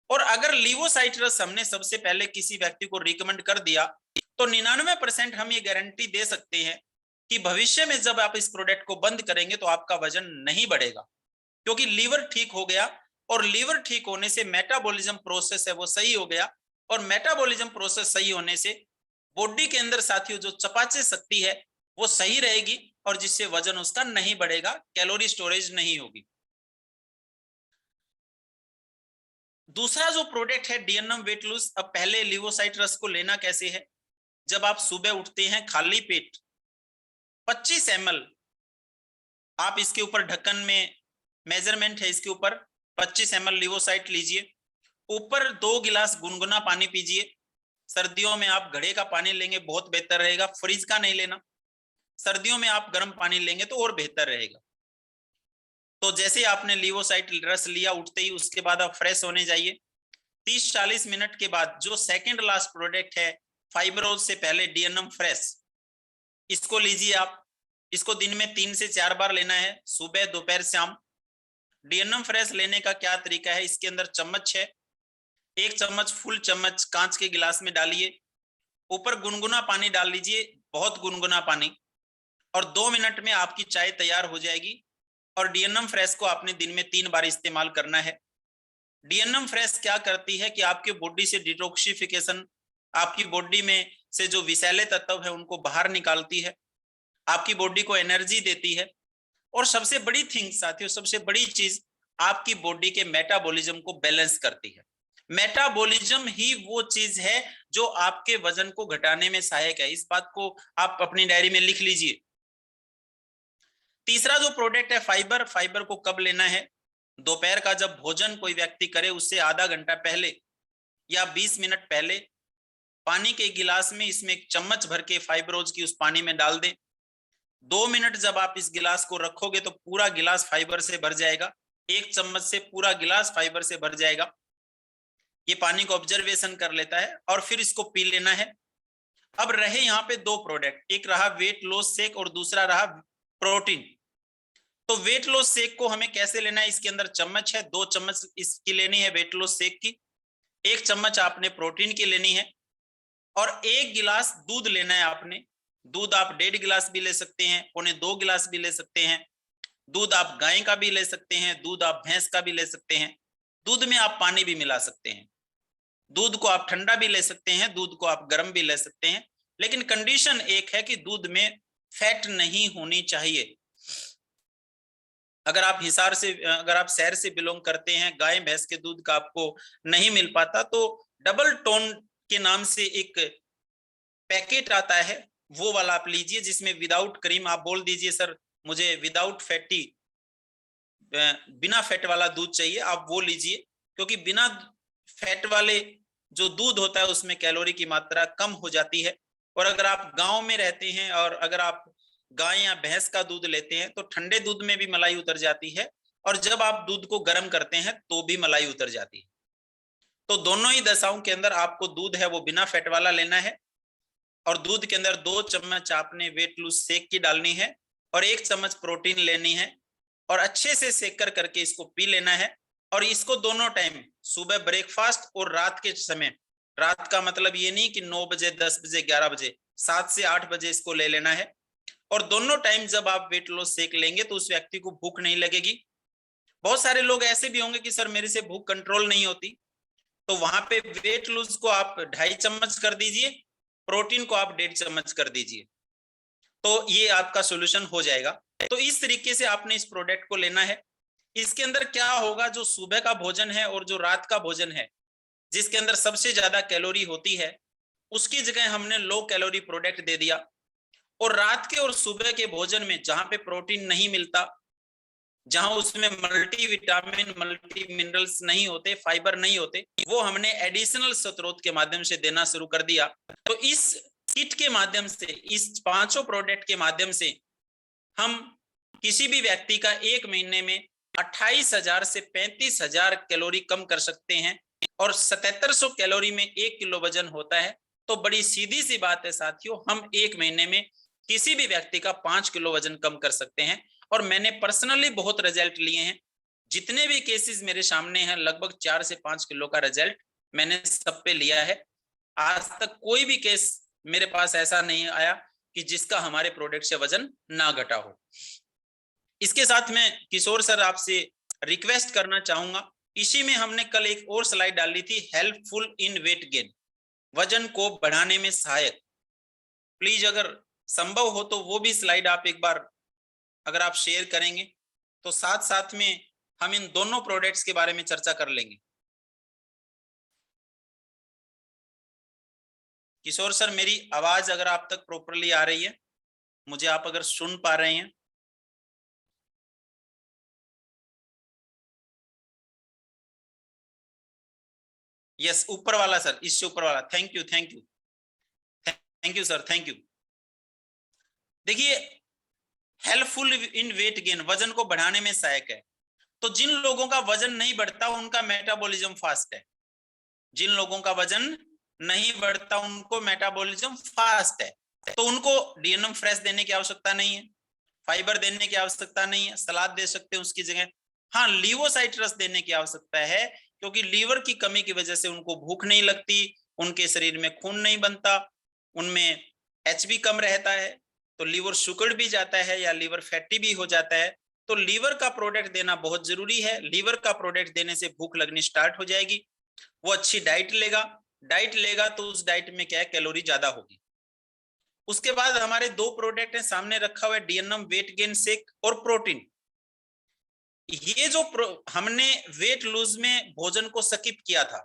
और अगर लिवोसाइट्रस हमने सबसे पहले किसी व्यक्ति को रिकमेंड कर दिया तो 99% हम ये गारंटी दे सकते हैं कि भविष्य में जब आप इस प्रोडक्ट को बंद करेंगे तो आपका वजन नहीं बढ़ेगा, क्योंकि लीवर ठीक हो गया, और लीवर ठीक होने से मेटाबॉलिज्म प्रोसेस है वो सही हो गया, और मेटाबॉलिज्म प्रोसेस सही होने से बॉडी के अंदर साथियों जो चपाचय शक्ति है वो सही रहेगी, और जिससे वजन उसका नहीं बढ़ेगा, कैलोरी स्टोरेज नहीं होगी। दूसरा जो प्रोडक्ट है डीएनएम वेट लूज। अब पहले लिवोसाइट्रस को लेना कैसे है, जब आप सुबह उठते हैं खाली पेट 25 ml आप इसके ऊपर ढक्कन में मेजरमेंट है, इसके ऊपर 25 ml लिवोसाइट लीजिए, ऊपर 2 गिलास गुनगुना पानी पीजिए। सर्दियों में आप घड़े का पानी लेंगे बहुत बेहतर रहेगा, फ्रिज का नहीं लेना। सर्दियों में आप गर्म पानी लेंगे तो और बेहतर रहेगा। तो जैसे आपने लिवोसाइट रस लिया उठते ही, उसके बाद आप फ्रेश होने जाइए। 30-40 मिनट के बाद जो सेकंड लास्ट प्रोडक्ट है फाइब्रोज से पहले डीएनएम फ्रेश, इसको लीजिए आप। इसको दिन में 3 से 4 बार लेना है, सुबह दोपहर शाम। डीएनएम फ्रेश लेने का क्या तरीका है, इसके अंदर चम्मच है, 1 चम्मच फुल चम्मच कांच के गिलास में डालिए, ऊपर गुनगुना पानी डाल लीजिए, बहुत गुनगुना पानी, और 2 मिनट में आपकी चाय तैयार हो जाएगी। और डीएनएम फ्रेश को आपने दिन में 3 बार इस्तेमाल करना है। डीएनएम फ्रेश क्या करती है कि आपके बॉडी से डिटॉक्सिफिकेशन, आपकी बॉडी में से जो विषैले तत्व है उनको बाहर निकालती है, आपकी बॉडी को एनर्जी देती है, और सबसे बड़ी थिंग साथियों, सबसे बड़ी चीज, आपकी बॉडी के मेटाबॉलिज्म को बैलेंस करती है। मेटाबॉलिज्म ही वो चीज है जो आपके वजन को घटाने में सहायक है। इस बात को आप अपनी डायरी में लिख लीजिए। तीसरा जो प्रोडक्ट है फाइबर। फाइबर को कब लेना है, दोपहर का जब भोजन कोई व्यक्ति करे उससे आधा घंटा पहले या 20 मिनट पहले पानी के गिलास में इसमें 1 चम्मच भर के फाइब्रोज की उस पानी में डाल दें। 2 मिनट जब आप इस गिलास को रखोगे तो पूरा गिलास फाइबर से भर जाएगा, 1 चम्मच से पूरा गिलास फाइबर से भर जाएगा। ये पानी को ऑब्जर्वेशन कर लेता है और फिर इसको पी लेना है। अब रहे यहाँ पे 2 प्रोडक्ट, एक रहा वेट लॉस शेक और दूसरा रहा प्रोटीन। तो वेट लॉस शेक को हमें कैसे लेना है, इसके अंदर चम्मच है, 2 चम्मच इसकी लेनी है वेट लॉस शेक की, 1 चम्मच आपने प्रोटीन की लेनी है, और 1 गिलास दूध लेना है आपने। दूध आप 1.5 गिलास भी ले सकते हैं, 1.25 गिलास भी ले सकते हैं। दूध आप गाय का भी ले सकते हैं, दूध आप भैंस का भी ले सकते हैं। दूध में आप पानी भी मिला सकते हैं। दूध को आप ठंडा भी ले सकते हैं, दूध को आप गर्म भी ले सकते हैं, लेकिन कंडीशन एक है कि दूध में फैट नहीं होनी चाहिए। अगर आप हिसार से, अगर आप शहर से बिलोंग करते हैं, गाय भैंस के दूध का आपको नहीं मिल पाता, तो डबल टोन के नाम से एक पैकेट आता है, वो वाला आप लीजिए, जिसमें विदाउट क्रीम। आप बोल दीजिए सर मुझे विदाउट फैटी, बिना फैट वाला दूध चाहिए, आप वो लीजिए। क्योंकि बिना फैट वाले जो दूध होता है उसमें कैलोरी की मात्रा कम हो जाती है। और अगर आप गांव में रहते हैं और अगर आप गाय या भैंस का दूध लेते हैं तो ठंडे दूध में भी मलाई उतर जाती है, और जब आप दूध को गर्म करते हैं तो भी मलाई उतर जाती है। तो दोनों ही दशाओं के अंदर आपको दूध है वो बिना फैट वाला लेना है, और दूध के अंदर 2 चम्मच आपने वेट लूज शेक की डालनी है, और 1 चम्मच प्रोटीन लेनी है, और अच्छे से शेक कर करके इसको पी लेना है। और इसको दोनों टाइम, सुबह ब्रेकफास्ट और रात के समय, रात का मतलब ये नहीं कि 9 बजे 10 बजे 11 बजे, 7 से 8 बजे इसको ले लेना है। और दोनों टाइम जब आप वेट लॉस शेक लेंगे तो उस व्यक्ति को भूख नहीं लगेगी। बहुत सारे लोग ऐसे भी होंगे कि सर मेरे से भूख कंट्रोल नहीं होती, तो वहां पे वेट लूज को आप 2.5 चम्मच कर दीजिए, प्रोटीन को आप 1.5 चम्मच कर दीजिए, तो ये आपका सोल्यूशन हो जाएगा। तो इस तरीके से आपने इस प्रोडक्ट को लेना है। इसके अंदर क्या होगा, जो सुबह का भोजन है और जो रात का भोजन है, जिसके अंदर सबसे ज्यादा कैलोरी होती है, उसकी जगह हमने लो कैलोरी प्रोडक्ट दे दिया। और रात के और सुबह के भोजन में जहां पे प्रोटीन नहीं मिलता, जहां उसमें मल्टी विटामिन मल्टी मिनरल्स नहीं होते, फाइबर नहीं होते, वो हमने एडिशनल स्रोत के माध्यम से देना शुरू कर दिया। तो इस किट के माध्यम से, इस 5 प्रोडक्ट के माध्यम से हम किसी भी व्यक्ति का 1 महीने में 28,000 से 35,000 कैलोरी कम कर सकते हैं, और 7700 कैलोरी में 1 किलो वजन होता है। तो बड़ी सीधी सी बात है साथियों, हम 1 महीने में किसी भी व्यक्ति का 5 किलो वजन कम कर सकते हैं। और मैंने पर्सनली बहुत रिजल्ट लिए हैं, जितने भी केसेस मेरे सामने हैं, लगभग 4 से 5 किलो का रिजल्ट मैंने सब पे लिया है। आज तक कोई भी केस मेरे पास ऐसा नहीं आया कि जिसका हमारे प्रोडक्ट से वजन ना घटा हो। इसके साथ मैं किशोर सर आपसे रिक्वेस्ट करना चाहूंगा, इसी में हमने कल एक और स्लाइड डाली थी, हेल्पफुल इन वेट गेन, वजन को बढ़ाने में सहायक। प्लीज अगर संभव हो तो वो भी स्लाइड आप एक बार अगर आप शेयर करेंगे, तो साथ साथ में हम इन दोनों प्रोडक्ट्स के बारे में चर्चा कर लेंगे। किशोर सर, मेरी आवाज अगर आप तक प्रॉपरली आ रही है, मुझे आप अगर सुन पा रहे हैं। यस, ऊपर वाला सर, इससे ऊपर वाला। Thank you thank you thank you sir, thank you. देखिए, हेल्पफुल इन वेट गेन, वजन को बढ़ाने में सहायक है। तो जिन लोगों का वजन नहीं बढ़ता उनका मेटाबॉलिज्म फास्ट है, जिन लोगों का वजन नहीं बढ़ता उनको मेटाबॉलिज्म फास्ट है, तो उनको डीएनएम फ्रेश देने की आवश्यकता नहीं है, फाइबर देने की आवश्यकता नहीं है, सलाद दे सकते हैं उसकी जगह। हाँ, लिवोसाइट्रस देने की आवश्यकता है, क्योंकि लीवर की कमी की वजह से उनको भूख नहीं लगती, उनके शरीर में खून नहीं बनता, उनमें एचबी कम रहता है, तो लीवर शुगर भी जाता है या लीवर फैटी भी हो जाता है। तो लीवर का प्रोडक्ट देना बहुत जरूरी है। लीवर का प्रोडक्ट देने से भूख लगनी स्टार्ट हो जाएगी, वो अच्छी डाइट लेगा तो उस डाइट में क्या है, कैलोरी ज्यादा होगी। उसके बाद हमारे 2 प्रोडक्ट हैं, सामने रखा हुआ है डीएनएम वेट गेन शेक और प्रोटीन। ये जो हमने वेट लूज में भोजन को स्किप किया था,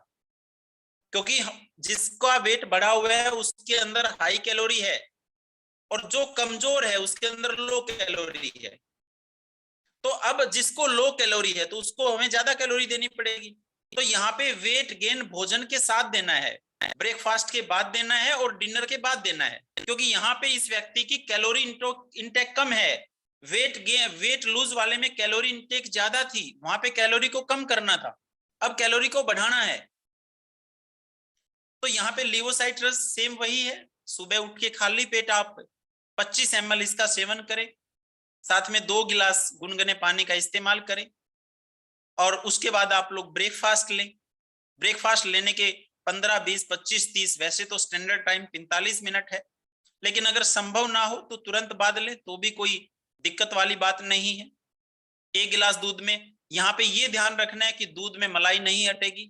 क्योंकि जिसका वेट बढ़ा हुआ है उसके अंदर हाई कैलोरी है, और जो कमजोर है उसके अंदर लो कैलोरी है। तो अब जिसको लो कैलोरी है तो उसको हमें ज्यादा कैलोरी देनी पड़ेगी। तो यहाँ पे वेट गेन भोजन के साथ देना है, ब्रेकफास्ट के बाद देना है और डिनर के बाद देना है, क्योंकि यहाँ पे इस व्यक्ति की कैलोरी इंटेक कम है। वेट लूज वाले में कैलोरी इंटेक ज्यादा थी, वहां पे कैलोरी को कम करना था, अब कैलोरी को बढ़ाना है। तो यहाँ पे लिवोसाइट्रस सेम वही है, सुबह उठ के खाली पेट आप 25 ml इसका सेवन करें, साथ में 2 गिलास गुनगुने पानी का इस्तेमाल करें, और उसके बाद आप लोग ब्रेकफास्ट लें। ब्रेकफास्ट लेने के 15, 20, 25, 30, वैसे तो स्टैंडर्ड टाइम 45 मिनट है, लेकिन अगर संभव ना हो तो तुरंत बाद ले तो भी कोई दिक्कत वाली बात नहीं है। 1 गिलास दूध में, यहाँ पे ये ध्यान रखना है कि दूध में मलाई नहीं हटेगी,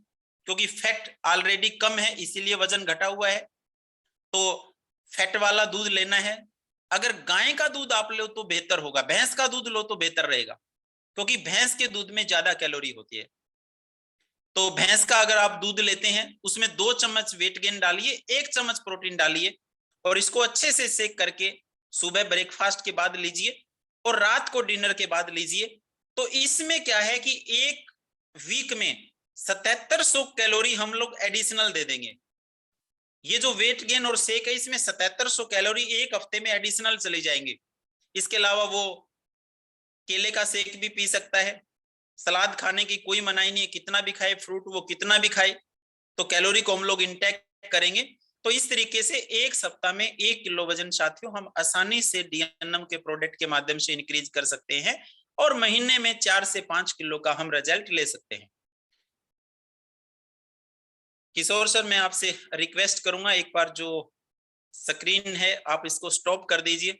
क्योंकि फैट ऑलरेडी कम है इसीलिए वजन घटा हुआ है, तो फैट वाला दूध लेना है। अगर गाय का दूध आप लो तो बेहतर होगा, भैंस का दूध लो तो बेहतर रहेगा, क्योंकि भैंस के दूध में ज्यादा कैलोरी होती है। तो भैंस का अगर आप दूध लेते हैं उसमें 2 चम्मच वेट गेन डालिए, 1 चम्मच प्रोटीन डालिए और इसको अच्छे से सेक करके सुबह ब्रेकफास्ट के बाद लीजिए और रात को डिनर के बाद लीजिए। तो इसमें क्या है कि एक वीक में 7700 कैलोरी हम लोग एडिशनल दे देंगे। ये जो वेट गेन और शेक है इसमें 7700 कैलोरी एक हफ्ते में एडिशनल चली जाएंगे। इसके अलावा वो केले का शेक भी पी सकता है, सलाद खाने की कोई मनाही नहीं है, कितना भी खाए फ्रूट वो कितना भी खाए, तो कैलोरी को हम लोग इंटेक करेंगे। तो इस तरीके से एक सप्ताह में 1 किलो वजन साथियों हम आसानी से डीएनएम के प्रोडक्ट के माध्यम से इंक्रीज कर सकते हैं और महीने में 4 से 5 किलो का हम रिजल्ट ले सकते हैं। किशोर सर, मैं आपसे रिक्वेस्ट करूंगा एक बार जो स्क्रीन है आप इसको स्टॉप कर दीजिए।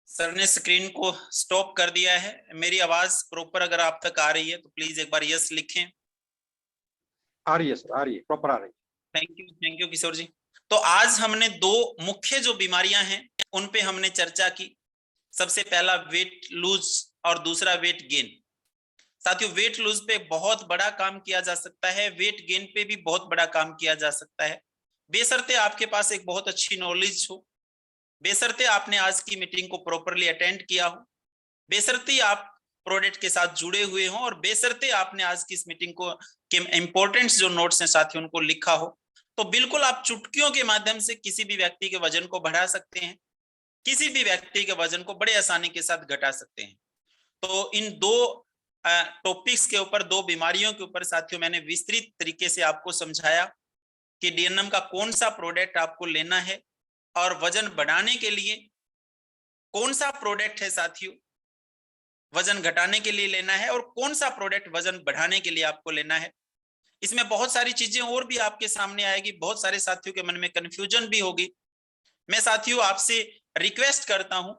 सर ने स्क्रीन को स्टॉप कर दिया है। मेरी आवाज प्रॉपर अगर आप तक आ रही है तो प्लीज एक बार यस लिखें। आ रही है सर, आ रही है, प्रॉपर आ रही है। थैंक यू किशोर जी। तो आज हमने 2 मुख्य जो बीमारियां हैं उन पे हमने चर्चा की। सबसे पहला वेट लूज और दूसरा वेट गेन। साथियों, वेट लूज पे बहुत बड़ा काम किया जा सकता है, वेट गेन पे भी बहुत बड़ा काम किया जा सकता है, बेशर्ते आपके पास एक बहुत अच्छी नॉलेज हो, बेशर्ते आपने आज की मीटिंग को प्रॉपरली अटेंड किया हो, बेशर्ते आप प्रोडक्ट के साथ जुड़े हुए हों और बेशर्ते आपने आज की इस मीटिंग को के इंपॉर्टेंट जो नोट्स हैं साथियों उनको लिखा हो, तो बिल्कुल आप चुटकियों के माध्यम से किसी भी व्यक्ति के वजन को बढ़ा सकते हैं, किसी भी व्यक्ति के वजन को बड़े आसानी के साथ घटा सकते हैं। तो इन 2 टॉपिक्स के ऊपर, 2 बीमारियों के ऊपर साथियों मैंने विस्तृत तरीके से आपको समझाया कि डीएनएम का कौन सा प्रोडक्ट आपको लेना है और वजन बढ़ाने के लिए कौन सा प्रोडक्ट है साथियों वजन घटाने के लिए लेना है और कौन सा प्रोडक्ट वजन बढ़ाने के लिए आपको लेना है। इसमें बहुत सारी चीजें और भी आपके सामने आएगी, बहुत सारे साथियों के मन में कंफ्यूजन भी होगी। मैं साथियों आपसे रिक्वेस्ट करता हूं,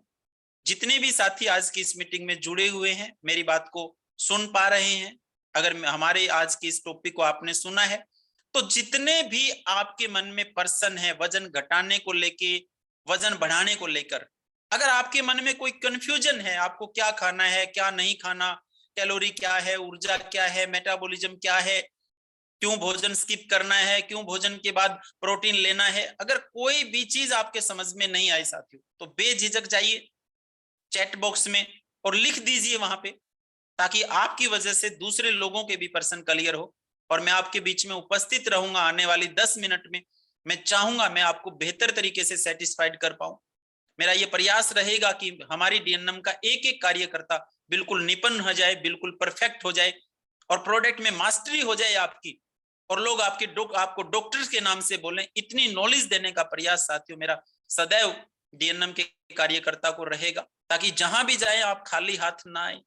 जितने भी साथी आज की इस मीटिंग में जुड़े हुए हैं, मेरी बात को सुन पा रहे हैं, अगर हमारे आज की इस टॉपिक को आपने सुना है, तो जितने भी आपके मन में पर्सन है वजन घटाने को लेके, वजन बढ़ाने को लेकर, अगर आपके मन में कोई कंफ्यूजन है, आपको क्या खाना है क्या नहीं खाना, कैलोरी क्या है, ऊर्जा क्या है, मेटाबॉलिज्म क्या है, क्यों भोजन स्किप करना है, क्यों भोजन के बाद प्रोटीन लेना है, अगर कोई भी चीज आपके समझ में नहीं आई साथियों, तो बेझिझक जाइए चैट बॉक्स में और लिख दीजिए वहां पे, ताकि आपकी वजह से दूसरे लोगों के भी पर्सन क्लियर हो। और मैं आपके बीच में उपस्थित रहूंगा आने वाली 10 मिनट में। मैं चाहूंगा मैं आपको बेहतर तरीके से सेटिस्फाइड कर पाऊं। मेरा ये प्रयास रहेगा कि हमारी डीएनएम का एक एक कार्यकर्ता बिल्कुल निपुण हो जाए, बिल्कुल परफेक्ट हो जाए और प्रोडक्ट में मास्टरी हो जाए आपकी, और लोग आपको डॉक्टर्स के नाम से बोलें। इतनी नॉलेज देने का प्रयास साथियों मेरा सदैव डीएनएम के कार्यकर्ता को रहेगा, ताकि जहां भी जाए आप खाली हाथ ना आए,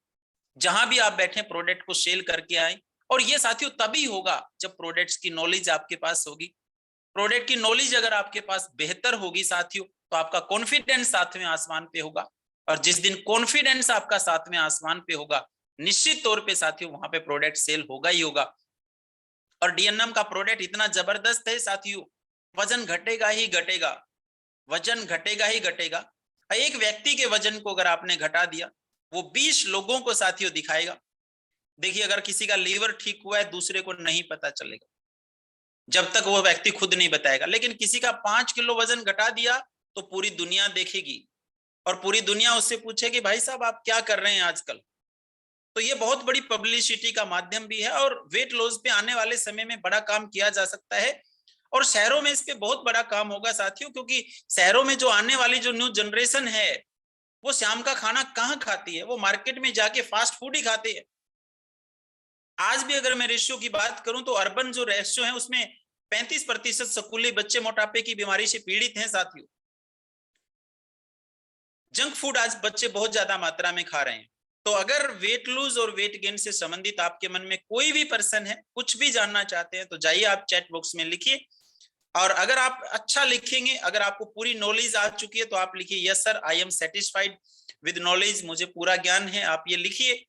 जहां भी आप बैठे प्रोडक्ट को सेल करके आए। और ये साथियों तभी होगा जब प्रोडक्ट्स की नॉलेज आपके पास होगी। प्रोडक्ट की नॉलेज अगर आपके पास बेहतर होगी साथियों, तो आपका कॉन्फिडेंस सातवें आसमान पे होगा, और जिस दिन कॉन्फिडेंस आपका सातवें आसमान पे होगा, निश्चित तौर पे साथियों वहां पे प्रोडक्ट सेल होगा ही होगा। और डीएनएम का प्रोडक्ट इतना जबरदस्त है साथियों, वजन घटेगा ही घटेगा, वजन घटेगा ही घटेगा। एक व्यक्ति के वजन को अगर आपने घटा दिया, वो 20 लोगों को साथियों दिखाएगा। देखिए, अगर किसी का लीवर ठीक हुआ है दूसरे को नहीं पता चलेगा जब तक वो व्यक्ति खुद नहीं बताएगा, लेकिन किसी का 5 किलो वजन घटा दिया तो पूरी दुनिया देखेगी और पूरी दुनिया उससे पूछेगी भाई साहब आप क्या कर रहे हैं आजकल। तो ये बहुत बड़ी पब्लिसिटी का माध्यम भी है और वेट लॉस पे आने वाले समय में बड़ा काम किया जा सकता है। और शहरों में इस पे बहुत बड़ा काम होगा साथियों, क्योंकि शहरों में जो आने वाली जो न्यू जनरेशन है वो शाम का खाना कहाँ खाती है, वो मार्केट में जाके फास्ट फूड ही खाते हैं। आज भी अगर मैं रेशियो की बात करूं तो अर्बन जो रेशियो है उसमें 35% स्कूली बच्चे मोटापे की बीमारी से पीड़ित हैं साथियों। जंक फूड आज बच्चे बहुत ज्यादा मात्रा में खा रहे हैं। तो अगर वेट लूज और वेट गेन से संबंधित आपके मन में कोई भी पर्सन है, कुछ भी जानना चाहते हैं, तो जाइए आप चैट बॉक्स में लिखिए। और अगर आप अच्छा लिखेंगे, अगर आपको पूरी नॉलेज आ चुकी है तो आप लिखिए yes sir I am satisfied with knowledge, मुझे पूरा ज्ञान है, आप ये लिखिए।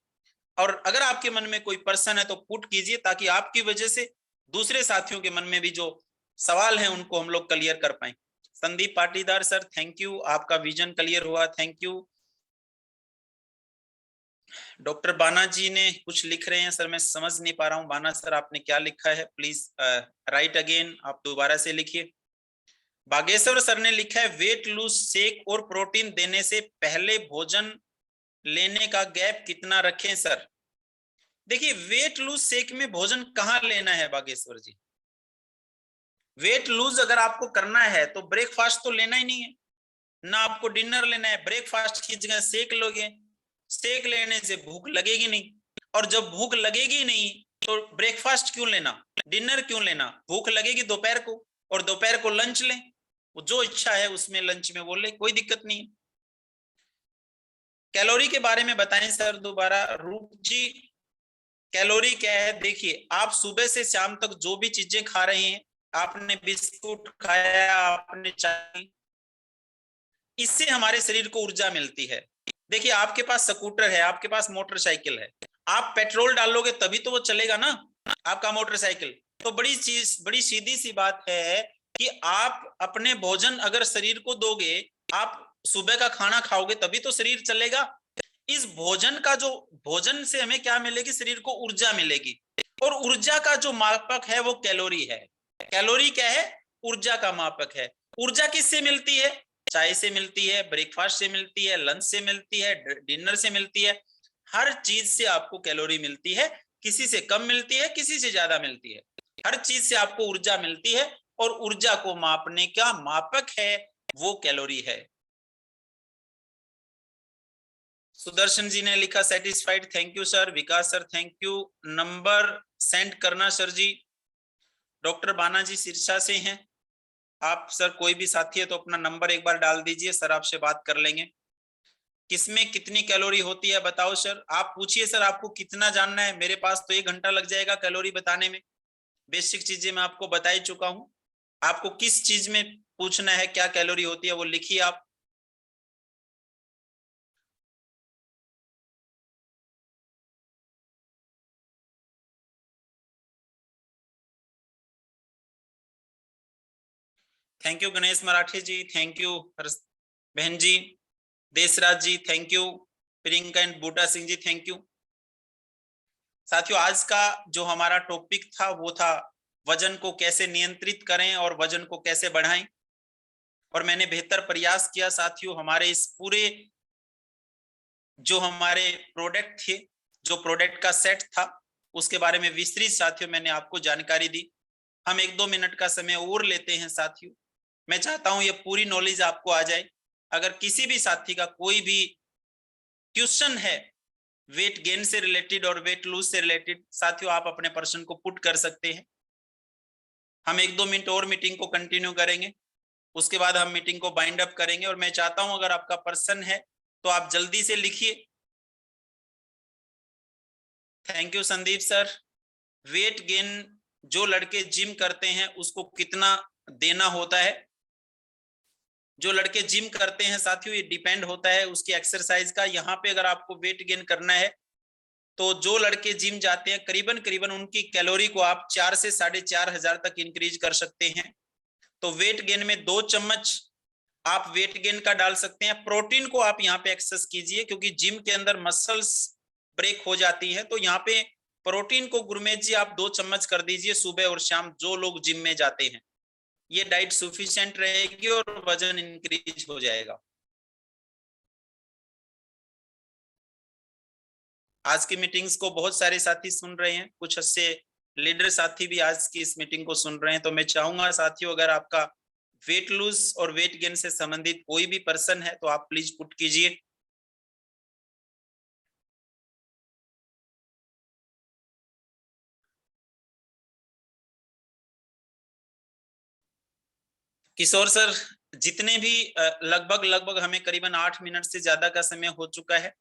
और अगर आपके मन में कोई पर्सन है तो पुट कीजिए, ताकि आपकी वजह से दूसरे साथियों के मन में भी जो सवाल है उनको हम लोग क्लियर कर पाए। Sandeep Patidar sir thank you, आपका विजन क्लियर हुआ, थैंक यू। डॉक्टर बाना जी ने कुछ लिख रहे हैं सर, मैं समझ नहीं पा रहा हूं। बाना सर आपने क्या लिखा है, प्लीज राइट अगेन, आप दोबारा से लिखिए। बागेश्वर सर ने लिखा है वेट लूज शेक और प्रोटीन देने से पहले भोजन लेने का गैप कितना रखें सर? देखिए वेट लूज शेक में भोजन कहाँ लेना है बागेश्वर जी? वेट लूज अगर आपको करना है तो ब्रेकफास्ट तो लेना ही नहीं है ना, आपको डिनर लेना है। ब्रेकफास्ट की जगह शेक लोगे, शेक लेने से भूख लगेगी नहीं, और जब भूख लगेगी नहीं तो ब्रेकफास्ट क्यों लेना, डिनर क्यों लेना? भूख लगेगी दोपहर को, और दोपहर को लंच लें, जो इच्छा है उसमें लंच में वो ले, कोई दिक्कत नहीं है। कैलोरी के बारे में बताएं सर दोबारा। रूप जी कैलोरी क्या है? देखिए आप सुबह से शाम तक जो भी चीजें खा रहे हैं, आपने बिस्कुट खाया, आपने चाय, इससे हमारे शरीर को ऊर्जा मिलती है। देखिए आपके पास स्कूटर है, आपके पास मोटरसाइकिल है, आप पेट्रोल डालोगे तभी तो वो चलेगा ना आपका मोटरसाइकिल। तो बड़ी सीधी सी बात है कि आप अपने भोजन अगर शरीर को दोगे, आप सुबह का खाना खाओगे तभी तो शरीर चलेगा। इस भोजन का जो भोजन से हमें क्या मिलेगी? शरीर को ऊर्जा मिलेगी, और ऊर्जा का जो मापक है वो कैलोरी है। कैलोरी क्या है? ऊर्जा का मापक है। ऊर्जा किससे मिलती है? चाय से मिलती है, ब्रेकफास्ट से मिलती है, लंच से मिलती है, डिनर से मिलती है, हर चीज से आपको कैलोरी मिलती है। किसी से कम मिलती है, किसी से ज्यादा मिलती है, हर चीज से आपको ऊर्जा मिलती है, और ऊर्जा को मापने का मापक है वो कैलोरी है। सुदर्शन जी ने लिखा satisfied, thank you sir. Vikas sir thank you, number send करना सर जी। डॉक्टर बाना जी सिरसा से हैं आप सर, कोई भी साथी है तो अपना नंबर एक बार डाल दीजिए, सर आपसे बात कर लेंगे। किसमें कितनी कैलोरी होती है बताओ सर, आप पूछिए सर आपको कितना जानना है। मेरे पास तो 1 घंटा लग जाएगा कैलोरी बताने में, बेसिक चीजें मैं आपको बता ही चुका हूं। आपको किस चीज में पूछना है क्या कैलोरी होती है वो लिखिए आप। Thank you Ganesh Marathe ji, thank you बहन जी, Deshraj ji thank you, Priyanka and Buta Singh ji thank you. साथियों आज का जो हमारा टॉपिक था वो था वजन को कैसे नियंत्रित करें और वजन को कैसे बढ़ाएं, और मैंने बेहतर प्रयास किया साथियों। हमारे इस पूरे जो हमारे प्रोडक्ट थे, जो प्रोडक्ट का सेट था, उसके बारे में विस्तृत साथियों मैंने आपको जानकारी दी। हम 1-2 मिनट का समय और लेते हैं साथियों, मैं चाहता हूं ये पूरी नॉलेज आपको आ जाए। अगर किसी भी साथी का कोई भी क्वेश्चन है वेट गेन से रिलेटेड और वेट लूज से रिलेटेड, साथियों आप अपने प्रश्न को पुट कर सकते हैं। हम 1-2 मिनट और मीटिंग को कंटिन्यू करेंगे, उसके बाद हम मीटिंग को बाइंड अप करेंगे। और मैं चाहता हूं अगर आपका प्रश्न है तो आप जल्दी से लिखिए। Thank you Sandeep sir. Weight gain जो लड़के जिम करते हैं उसको कितना देना होता है? जो लड़के जिम करते हैं साथियों ये डिपेंड होता है उसकी एक्सरसाइज का। यहाँ पे अगर आपको वेट गेन करना है तो जो लड़के जिम जाते हैं करीबन करीबन उनकी कैलोरी को आप 4 से 4,500 तक इंक्रीज कर सकते हैं। तो वेट गेन में 2 चम्मच आप वेट गेन का डाल सकते हैं। प्रोटीन को आप यहाँ पे एक्सेस कीजिए क्योंकि जिम के अंदर मसल्स ब्रेक हो जाती है, तो यहाँ पे प्रोटीन को गुरमेज जी आप 2 चम्मच कर दीजिए सुबह और शाम, जो लोग जिम में जाते हैं। ये डाइट सफिशिएंट रहेगी और वजन इंक्रीज हो जाएगा। आज की मीटिंग्स को बहुत सारे साथी सुन रहे हैं, कुछ अच्छे लीडर साथी भी आज की इस मीटिंग को सुन रहे हैं। तो मैं चाहूंगा साथियों अगर आपका वेट लूज और वेट गेन से संबंधित कोई भी पर्सन है तो आप प्लीज पुट कीजिए। किशोर सर जितने भी लगभग लगभग हमें करीबन 8 मिनट से ज्यादा का समय हो चुका है।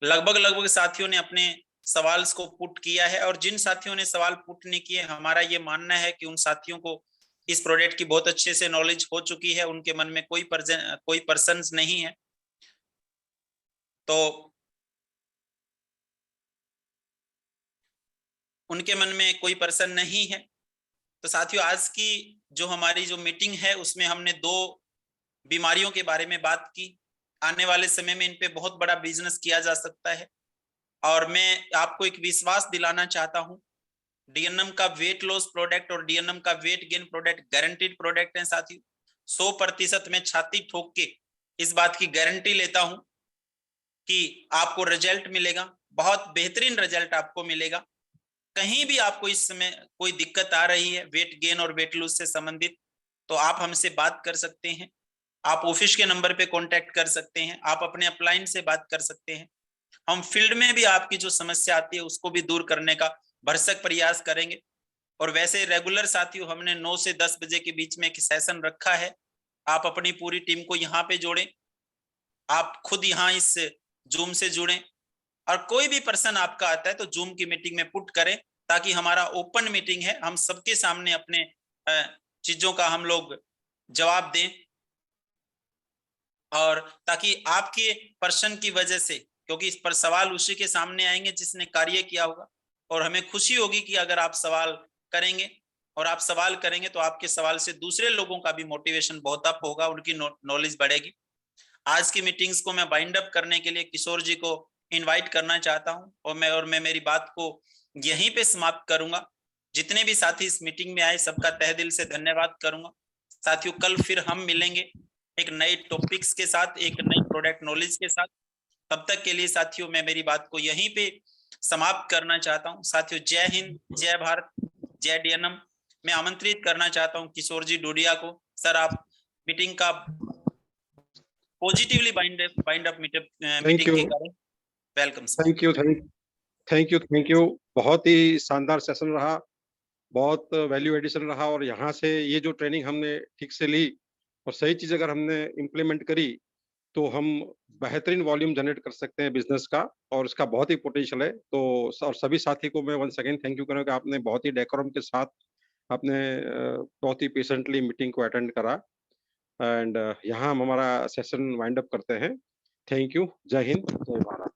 लगभग साथियों ने अपने सवाल को पुट किया है, और जिन साथियों ने सवाल पुट नहीं किए, हमारा ये मानना है कि उन साथियों को इस प्रोडक्ट की बहुत अच्छे से नॉलेज हो चुकी है, उनके मन में कोई पर्सन नहीं है। तो उनके मन में कोई पर्सन नहीं है। तो साथियों, आज की जो हमारी जो मीटिंग है उसमें हमने 2 बीमारियों के बारे में बात की। आने वाले समय में इन पे बहुत बड़ा बिजनेस किया जा सकता है, और मैं आपको एक विश्वास दिलाना चाहता हूं, डीएनएम का वेट लॉस प्रोडक्ट और डीएनएम का weight gain product guaranteed product है साथियों। 100% मैं छाती ठोक के इस बात की गारंटी लेता हूं कि आपको रिजल्ट मिलेगा, बहुत बेहतरीन रिजल्ट आपको मिलेगा। कहीं भी आपको इस समय कोई दिक्कत आ रही है वेट गेन और वेट लूज से संबंधित, तो आप हमसे बात कर सकते हैं। आप ऑफिस के नंबर पे कांटेक्ट कर सकते हैं, आप अपने अपलाइन से बात कर सकते हैं। हम फील्ड में भी आपकी जो समस्या आती है उसको भी दूर करने का भरसक प्रयास करेंगे। और वैसे रेगुलर साथियों, हमने 9 से 10 बजे के बीच में एक सेशन रखा है। आप अपनी पूरी टीम को यहाँ पे जोड़ें, आप खुद यहाँ इस जूम से जुड़ें, और कोई भी पर्सन आपका आता है तो जूम की मीटिंग में पुट करें, ताकि हमारा ओपन मीटिंग है, हम सबके सामने अपने चीजों का हम लोग जवाब दें, और ताकि आपके पर्सन की वजह से, क्योंकि इस पर सवाल उसी के सामने आएंगे जिसने कार्य किया होगा, और हमें खुशी होगी कि अगर आप सवाल करेंगे, और आप सवाल करेंगे तो आपके सवाल से दूसरे लोगों का भी मोटिवेशन बहुत अप होगा, उनकी नॉलेज बढ़ेगी। आज की मीटिंग्स को मैं बाइंड अप करने के लिए किशोर जी को इनवाइट करना चाहता हूं, और मैं मेरी बात को यहीं पे समाप्त करूंगा। जितने भी साथी इस मीटिंग में आए सबका तहे दिल से धन्यवाद करूंगा। साथियों, कल फिर हम मिलेंगे एक नए टॉपिक्स के साथ, एक नई प्रोडक्ट नॉलेज के साथ। तब तक के लिए साथियों, मैं मेरी बात को यहीं पे समाप्त करना चाहता हूं। साथियों, जय हिंद, जय भारत, जय डीएनएम। मैं आमंत्रित करना चाहता हूं किशोर जी डोडिया को। सर, आप मीटिंग का positively bind up thank meeting you, की करें। Welcome sir. Thank you, thank you. बहुत ही शानदार सेशन रहा, बहुत वैल्यू एडिशन रहा, और यहाँ से ये जो ट्रेनिंग हमने ठीक से ली और सही चीज अगर हमने इम्प्लीमेंट करी तो हम बेहतरीन वॉल्यूम जनरेट कर सकते हैं बिजनेस का, और इसका बहुत ही पोटेंशियल है। तो और सभी साथी को मैं वंस अगेन थैंक यू करूँगा, आपने बहुत ही डेकोरम के साथ आपने बहुत ही पेशेंटली मीटिंग को अटेंड करा। एंड यहाँ हम हमारा सेशन वाइंड अप करते हैं। Thank you. जय हिंद, जय भारत।